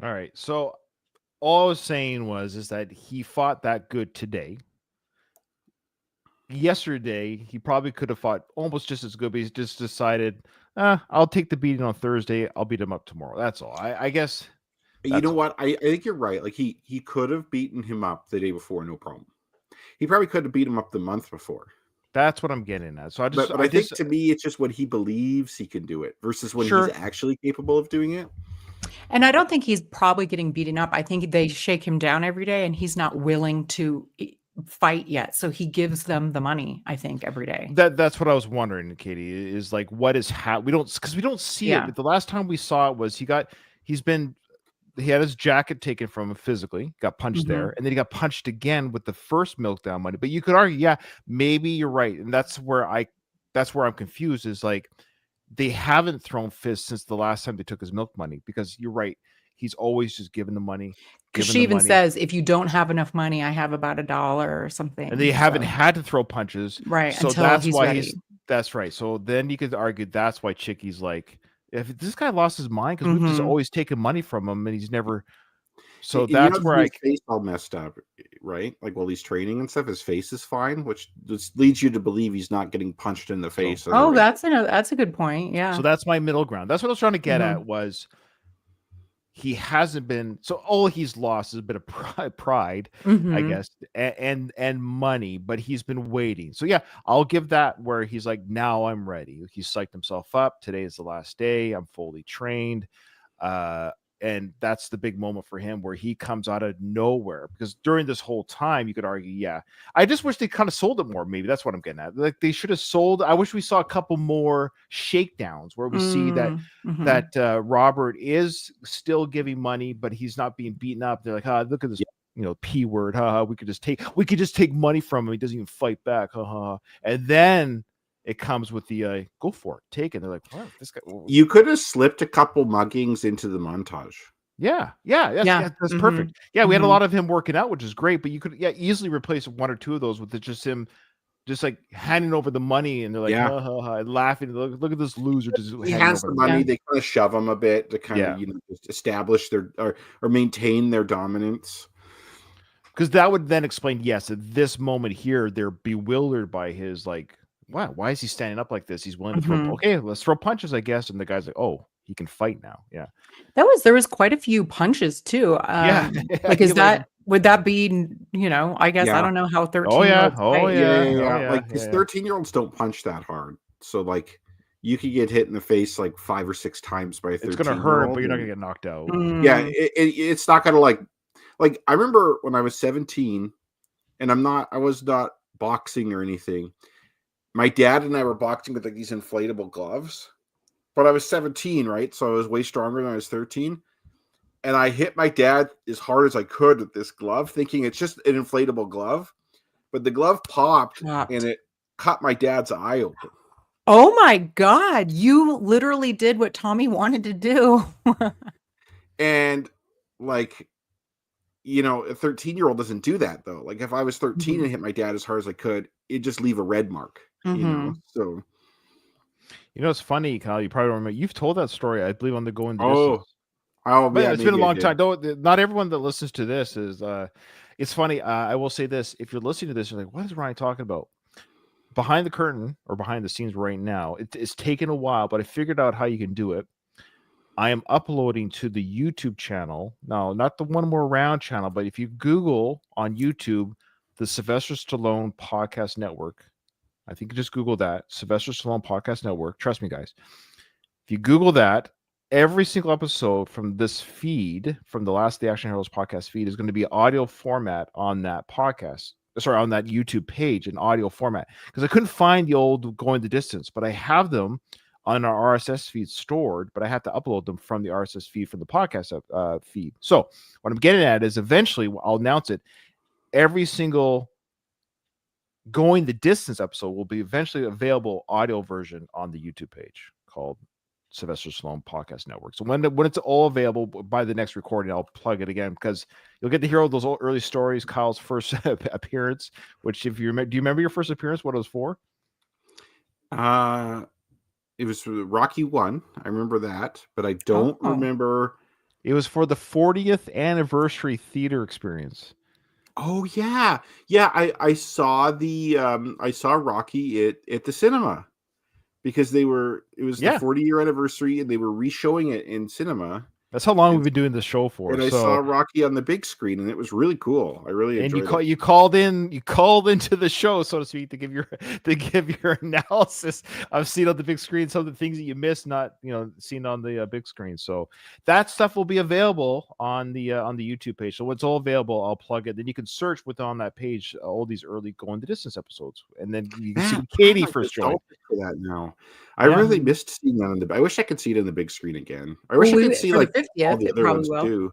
All right. So all I was saying is that he fought that good today. Yesterday, he probably could have fought almost just as good, but he's just decided, I'll take the beating on Thursday. I'll beat him up tomorrow. That's all. I guess. You know what? I think you're right. Like he could have beaten him up the day before, no problem. He probably could have beat him up the month before. That's what I'm getting at. So I just, But I think to me, it's just when he believes he can do it versus when Sure. he's actually capable of doing it. And I don't think he's probably getting beaten up. I think they shake him down every day, and he's not willing to fight yet. So he gives them the money, I think, every day. That's what I was wondering, Katie, is like what is we don't see Yeah. it. The last time we saw it was he had his jacket taken from him physically, got punched Mhm. there, and then he got punched again with the first milk down money. But you could argue, yeah, maybe you're right. And that's where I'm confused, is like they haven't thrown fists since the last time they took his milk money, because you're right. He's always just giving the money. Because giving she the even money, says, if you don't have enough money, I have about $1 or something. and they haven't So- had to throw punches. right So until that's he's why ready. that's right. So then you could argue that's why Chicky's like, if this guy lost his mind, because we've just Mhm. always taken money from him and he's never. So You that's know, where his face all messed up, right? Like while he's training and stuff, his face is fine, which just leads you to believe he's not getting punched in the face. Oh, that's a good point. Yeah. So that's my middle ground. That's what I was trying to get Mhm. at, was he hasn't been, so all he's lost is a bit of pride, I Mhm. guess, and money, but he's been waiting. So yeah, I'll give that, where he's like, now I'm ready. He psyched himself up. Today is the last day. I'm fully trained. And that's the big moment for him, where he comes out of nowhere, because during this whole time you could argue, yeah, I just wish they kind of sold it more. Maybe that's what I'm getting at. Like they should have sold. I wish we saw a couple more shakedowns where we see that Mhm. that Robert is still giving money, but he's not being beaten up. They're like, look at this, P word. We could just take money from him. He doesn't even fight back. And then it comes with the go for it, take it. They're like, what? This guy. You could have slipped a couple muggings into the montage. Yeah, Yeah. that's Mhm. perfect. Yeah, we had a Mhm. lot of him working out, which is great, but you could easily replace one or two of those with just him just like handing over the money, and they're like, Yeah. and laughing. Look at this loser just He handing has over the the money. money. Yeah. They kind of shove him a bit to kind of just establish their or maintain their dominance. Because that would then explain, yes, at this moment here, they're bewildered by his like, wow, why is he standing up like this? He's willing to throw. Mhm. Okay, let's throw punches, I guess. And the guy's like, oh, he can fight now. Yeah. There was quite a few punches too. Yeah. Like, would that be, I guess, Yeah. I don't know how 13 Oh, yeah. year olds Oh, fight. yeah. Yeah. Like, because yeah. 13-year-olds don't punch that hard. So, like, you could get hit in the face like 5 or 6 times by a 13-year-old. It's gonna hurt, but you're not gonna get knocked out. Yeah, Mm. it's not gonna like I remember when I was 17, and I was not boxing or anything. My dad and I were boxing with like these inflatable gloves, but I was 17, right? So I was way stronger than I was 13. And I hit my dad as hard as I could with this glove, thinking it's just an inflatable glove. but the glove popped Popped. and it cut my dad's eye open. Oh my God. You literally did what Tommy wanted to do. And like, you know, a 13-year-old doesn't do that though. Like if I was 13 and hit my dad as hard as I could, it'd just leave a red mark, you know? So. You know, it's funny, Kyle. You probably don't remember. You've told that story, I believe, on the Going the Oh, Distance. but Yeah, it's been a long time. Don't, not everyone that listens to this is. It's funny. I will say this: if you're listening to this, you're like, "What is Ryan talking about?" Behind the curtain or behind the scenes right now, it's taken a while, but I figured out how you can do it. I am uploading to the YouTube channel now, not the One More Round channel, but if you Google on YouTube the Sylvester Stallone Podcast Network, I think you just Google that Sylvester Stallone Podcast Network. Trust me, guys. If you Google that, every single episode from this feed, from the Last of the Action Heroes podcast feed, is going to be audio format on that podcast. Sorry, on that YouTube page in audio format. Because I couldn't find the old Going the Distance, but I have them on our RSS feed stored, but I have to upload them from the RSS feed from the podcast feed. So what I'm getting at is eventually I'll announce it. Every single Going the Distance episode will be eventually available audio version on the YouTube page called Sylvester Stallone Podcast Network. So when it's all available by the next recording, I'll plug it again because you'll get to hear all those early stories. Kyle's first appearance, which if you remember, do you remember your first appearance? What it was for? It was for Rocky 1. I remember that, but I don't remember. It was for the 40th anniversary theater experience. Oh yeah. I saw I saw Rocky at the cinema because it was the 40-year anniversary and they were re-showing it in cinema. That's how long we've been doing the show for. And I saw Rocky on the big screen, and it was really cool. I really enjoyed it. You called into the show, so to speak, to give your analysis of seeing on the big screen some of the things that you missed, not seen on the big screen. So that stuff will be available on the YouTube page. So when it's all available, I'll plug it. Then you can search on that page all these early Going the Distance episodes, and then you can see Katie first joined. For that now, I really missed seeing that on the. I wish I could see it on the big screen again. I wish I could see like 50th, all the other ones too.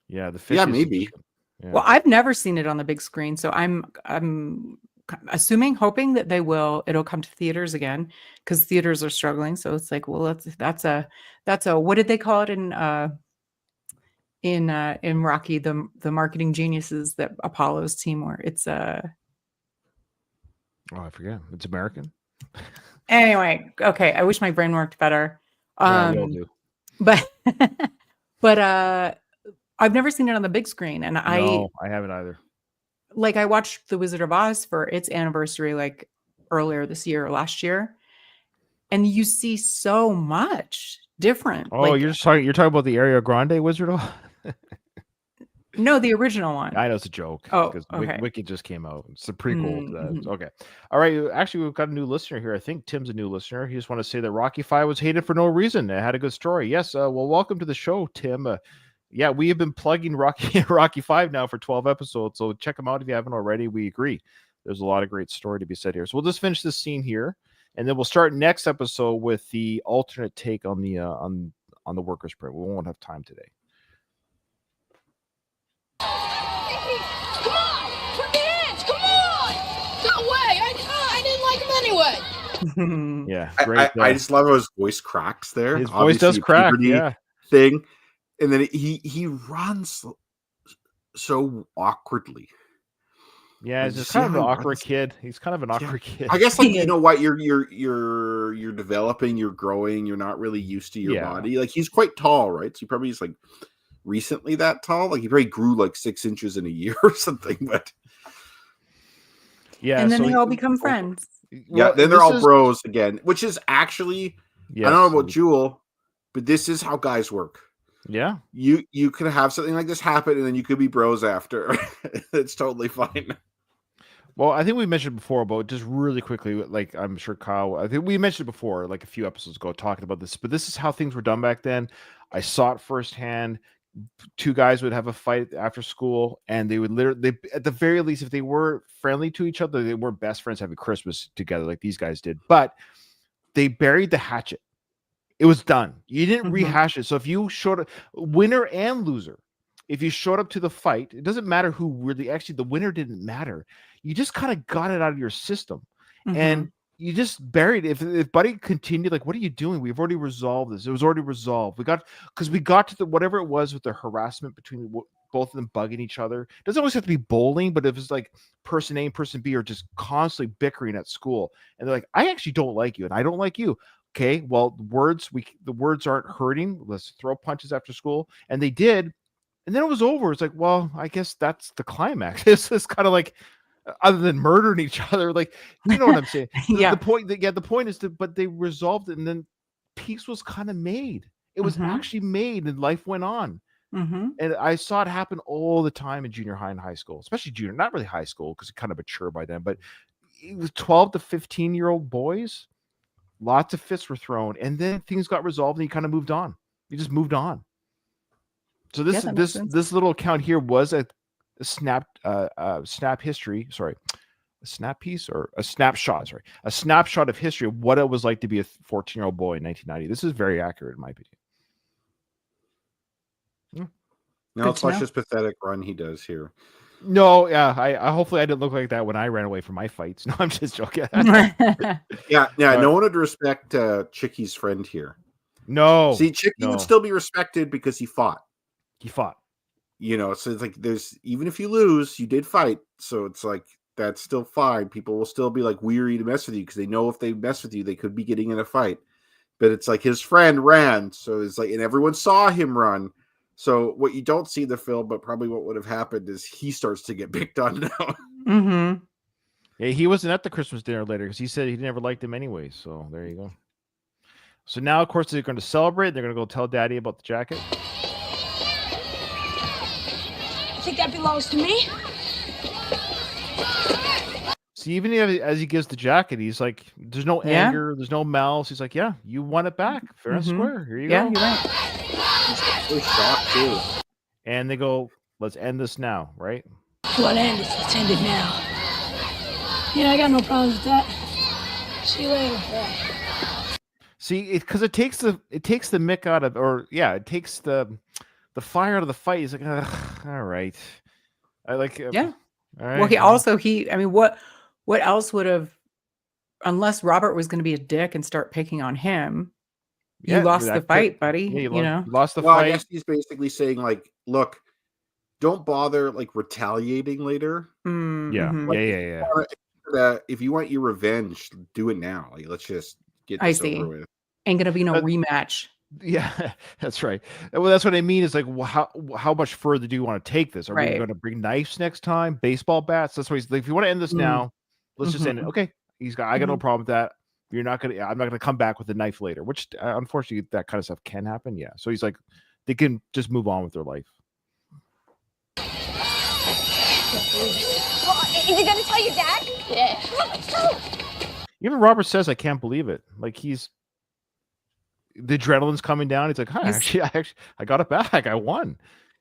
Yeah, the 50th. Yeah, maybe. Yeah. Well, I've never seen it on the big screen, so I'm hoping that it'll come to theaters again because theaters are struggling. So it's like, well, that's a what did they call it in Rocky, the marketing geniuses that Apollo's team were? It's I forget. It's American. Anyway, okay. I wish my brain worked better. We all do. But I've never seen it on the big screen, and I haven't either. Like I watched The Wizard of Oz for its anniversary, like earlier this year or last year, and you see so much different. Oh, like, you're talking about the Ariana Grande Wizard of Oz? No, the original one. I know it's a joke. Oh, because okay. Wicked just came out. It's a prequel to that. Mm-hmm. Okay. All right. Actually, we've got a new listener here. I think Tim's a new listener. He just want to say that Rocky 5 was hated for no reason. It had a good story. Yes. Well, welcome to the show, Tim. Yeah, we have been plugging Rocky 5 now for 12 episodes. So check them out if you haven't already. We agree. There's a lot of great story to be said here. So we'll just finish this scene here, and then we'll start next episode with the alternate take on the workers' sprint. We won't have time today. Come on! Put your hands! Come on! No way! I didn't like him anyway. Yeah, great. I just love how his voice cracks there. His voice does crack. Yeah. Thing, and then he runs so awkwardly. Yeah, he's just kind of an awkward kid. He's kind of an awkward kid. I guess, like, you know what, you're developing, you're growing, you're not really used to your body. Like, he's quite tall, right? So he probably is like recently that tall. Like, he probably grew like 6 inches in a year or something. But yeah, and then they all become friends. Yeah, then they're all bros again, which is actually, I don't know about Jewel, but this is how guys work. Yeah, you could have something like this happen, and then you could be bros after. It's totally fine. Well, I think we mentioned before, but just really quickly, like I'm sure Kyle, I think we mentioned before, like a few episodes ago, talking about this, but this is how things were done back then. I saw it firsthand. Two guys would have a fight after school, and they would literally, at the very least, if they were friendly to each other, they weren't best friends having Christmas together like these guys did, but they buried the hatchet. It was done. You didn't rehash it. So if you showed a winner and loser, if you showed up to the fight, it doesn't matter who really actually the winner didn't matter. You just kind of got it out of your system, Mhm. and you just buried it. If Buddy continued, like, what are you doing? We've already resolved this. It was already resolved. We got to the whatever it was with the harassment between both of them bugging each other. It doesn't always have to be bullying, but if it's like person A and person B are just constantly bickering at school, and they're like, I actually don't like you, and I don't like you. Okay, well, the words aren't hurting. Let's throw punches after school, and they did, and then it was over. It's like, well, I guess that's the climax. It's kind of like, other than murdering each other, like, you know what I'm saying? Yeah. The point is but they resolved it, and then peace was kind of made. It was Mhm. actually made, and life went on. Mm-hmm. And I saw it happen all the time in junior high and high school, especially junior, not really high school because it's kind of mature by then, but it was 12 to 15-year-old boys. Lots of fists were thrown, and then things got resolved, and you kind of moved on. You just moved on. So Yeah, that makes sense. this little account here was a snap history. Sorry, a snap piece or a snapshot. Sorry, a snapshot of history of what it was like to be a 14-year-old boy in 1990. This is very accurate in my opinion. Now Good let's to watch know. this pathetic run he does here. No, yeah, I hopefully I didn't look like that when I ran away from my fights. No, I'm just joking. Yeah, Uh, no one would respect Chicky's friend here. No, See, Chicky no. would still be respected because he fought. He fought. You know, so it's like there's even if you lose, you did fight. So it's like that's still fine. People will still be like weary to mess with you because they know if they mess with you, they could be getting in a fight. But it's like his friend ran, so it's like, and everyone saw him run. So what you don't see in the film, but probably what would have happened is he starts to get picked on now. Mm-hmm. Yeah, he wasn't at the Christmas dinner later because he said he never liked him anyway. So there you go. So now, of course, they're going to celebrate. They're going to go tell Daddy about the jacket. I think that belongs to me. See, even as he gives the jacket, he's like, "There's no Yeah. anger, there's no malice." He's like, "Yeah, you want it back, fair and Mhm. square. Here you Yeah, go." you're right. Really shocked too. And they go, "Let's end this now, right?" What end it? Let's end it now. Yeah, I got no problems with that. See you later. See, because it takes the mick out of, or yeah, it takes the fire out of the fight. He's like, "Ugh, all right, I like, Yeah. all Well, right." I mean, what else would have, unless Robert was going to be a dick and start picking on him, you Yeah, lost that the could- fight, buddy. Yeah, you know? you lost the Well, I fight. guess he's basically saying like, look, don't bother like retaliating later. Yeah, Mhm. yeah. If you want your revenge, do it now. Like, let's just get I this see. over with. Ain't gonna be no That- rematch. Yeah, that's right. Well, that's what I mean. Is like, how much further do you want to take this? Are we Right. going to bring knives next time? Baseball bats? That's what he's like. If you want to end this Mm. now, let's just end it. Mhm. Okay, I got no Mhm. problem with that. I'm not gonna come back with a knife later. Which unfortunately, that kind of stuff can happen. Yeah. So he's like, they can just move on with their life. Is he gonna tell your dad? Yeah. Even Robert says, "I can't believe it." Like the adrenaline's coming down. He's like, "Huh, I got it back. I won."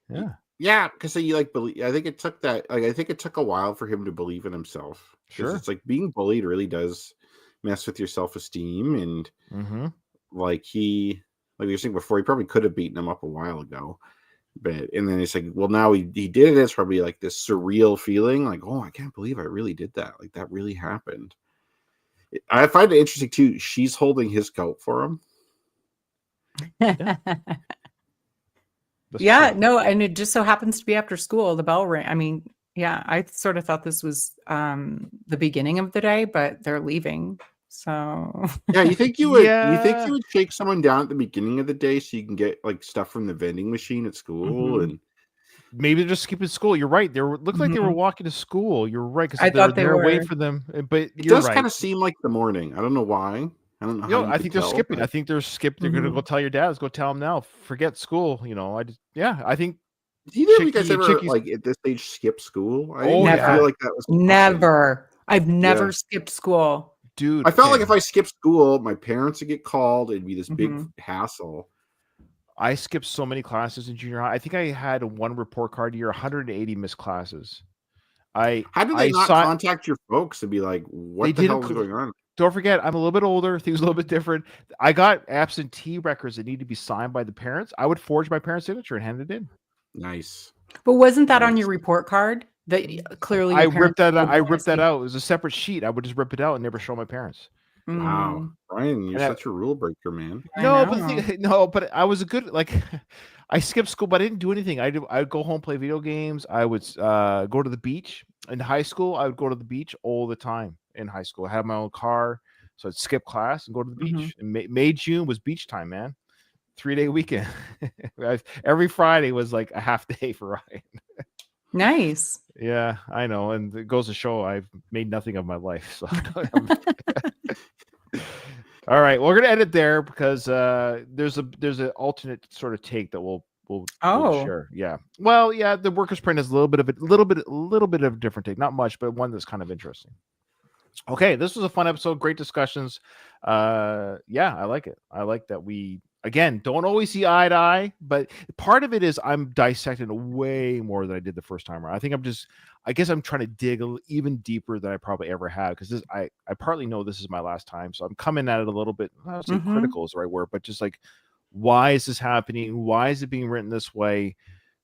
Yeah. Yeah, because you like believe. I think it took that. Like, I think it took a while for him to believe in himself. 'Cause Sure. it's like being bullied really does mess with your self-esteem, and Mm-hmm. like you were saying before, he probably could have beaten him up a while ago. But and then it's like, well, now he did it. It's probably like this surreal feeling, like, oh, I can't believe I really did that. Like that really happened. I find it interesting too. She's holding his coat for him. That's Yeah, true. no, and it just so happens to be after school. The bell rang. I mean, yeah, I sort of thought this was the beginning of the day, but they're leaving. So Yeah, you think you would? You Yeah. think you would shake someone down at the beginning of the day so you can get like stuff from the vending machine at school? Mhm. And Maybe they're just skipping school. You're right. Looked like they were Mhm. walking to school. You're right because I thought they they're waiting were. for them. But it you're does right. kind of seem like the morning. I don't know why. I don't know You how know, you I could think they're tell, skipping. I but think they're gonna go Mhm. tell your dad. Let's go tell him now. Forget school. I think did either of you guys Chicky- ever Chicky's- like at this stage skip school? I Oh, didn't yeah. feel like that was an option. Never. I've never Yeah. skipped school. dude. I felt like okay, if I skipped school, my parents would get called. It'd be this big Mhm. hassle. I skipped so many classes in junior high. I think I had one report card a year, 180 missed classes. How did I they not saw- contact your folks and be like, "What They the hell didn't is going on?" Don't forget, I'm a little bit older. Things a little bit different. I got absentee records that need to be signed by the parents. I would forge my parents' signature and hand it in. Nice. But wasn't that on your report card? That clearly I your ripped parents that out. told I you to ripped that see? out. It was a separate sheet. I would just rip it out and never show my parents. Wow, Mm, Ryan, you're And I- such a rule breaker, man. I No, but the know. thing, no, but I was a good like. I skipped school, but I didn't do anything. I'd go home, play video games. I would go to the beach in high school. I would go to the beach all the time in high school. I had my own car, so I'd skip class and go to the Mhm. beach. And May June was beach time, man. 3-day weekend. Every Friday was like a half day for Ryan. Nice. Yeah, I know, and it goes to show I've made nothing of my life. So, all right, we're gonna end it there because there's an alternate sort of take that we'll Oh. share. Yeah, well, yeah, the workers' print is a little bit of a different take, not much, but one that's kind of interesting. Okay, this was a fun episode. Great discussions. Yeah, I like it. I like that we again don't always see eye to eye, but part of it is I'm dissecting way more than I did the first time around. I guess I'm trying to dig even deeper than I probably ever have because I partly know this is my last time, so I'm coming at it a little bit. I don't say Mhm. critical is the right word, but just like, why is this happening? Why is it being written this way?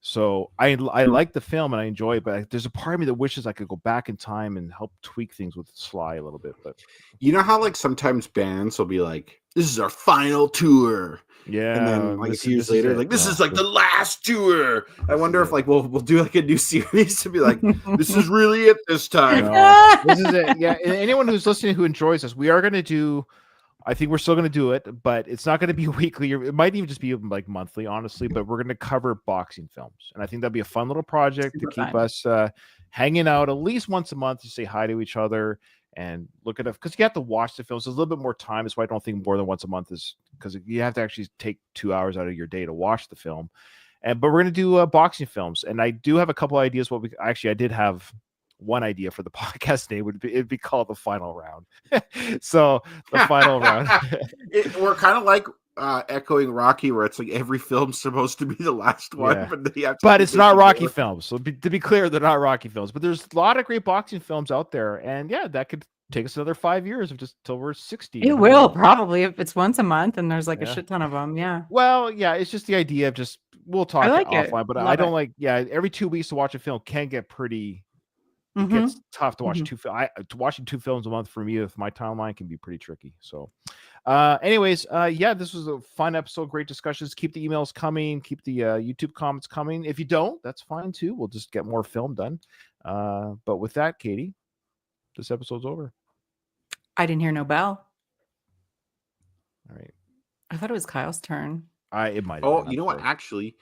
So I like the film and I enjoy it, but there's a part of me that wishes I could go back in time and help tweak things with Sly a little bit. But You know how like sometimes bands will be like, "This is our final tour," yeah, and then like a this few is- years this is later, it. like, "This No, is like the last tour." I This wonder is if it. like we'll do like a new series to be like, "This is really it this time." No, this is it. Yeah, and anyone who's listening who enjoys this, we are going to do. I think we're still going to do it, but it's not going to be weekly. It might even just be like monthly, honestly. But we're going to cover boxing films, and I think that'd be a fun little project Super to keep fun. us hanging out at least once a month to say hi to each other and look at it because you have to watch the films. There's a little bit more time. That's why I don't think more than once a month is because you have to actually take 2 hours out of your day to watch the film. But we're going to do boxing films, and I do have a couple ideas. I did have one idea for the podcast name it'd be called The Final Round. So the final round. We're kind of like echoing Rocky, where it's like every film's supposed to be the last one, Yeah. but they have to But keep it's it not Rocky together. films. So to be clear, they're not Rocky films. But there's a lot of great boxing films out there, and yeah, that could take us another 5 years of just till we're 60. It will probably if it's once a month and there's like a Yeah. shit ton of them. Yeah. Well, yeah, it's just the idea of just we'll talk like it. offline, but I Love don't it. like every 2 weeks to watch a film can get pretty. It Mhm. gets tough to watch Mhm. watching 2 films a month for me with my timeline can be pretty tricky. So, anyways, yeah, this was a fun episode. Great discussions. Keep the emails coming. Keep the YouTube comments coming. If you don't, that's fine too. We'll just get more film done. But with that, Katie, this episode's over. I didn't hear no bell. All right. I thought it was Kyle's turn. It might. Oh, you know what? Actually,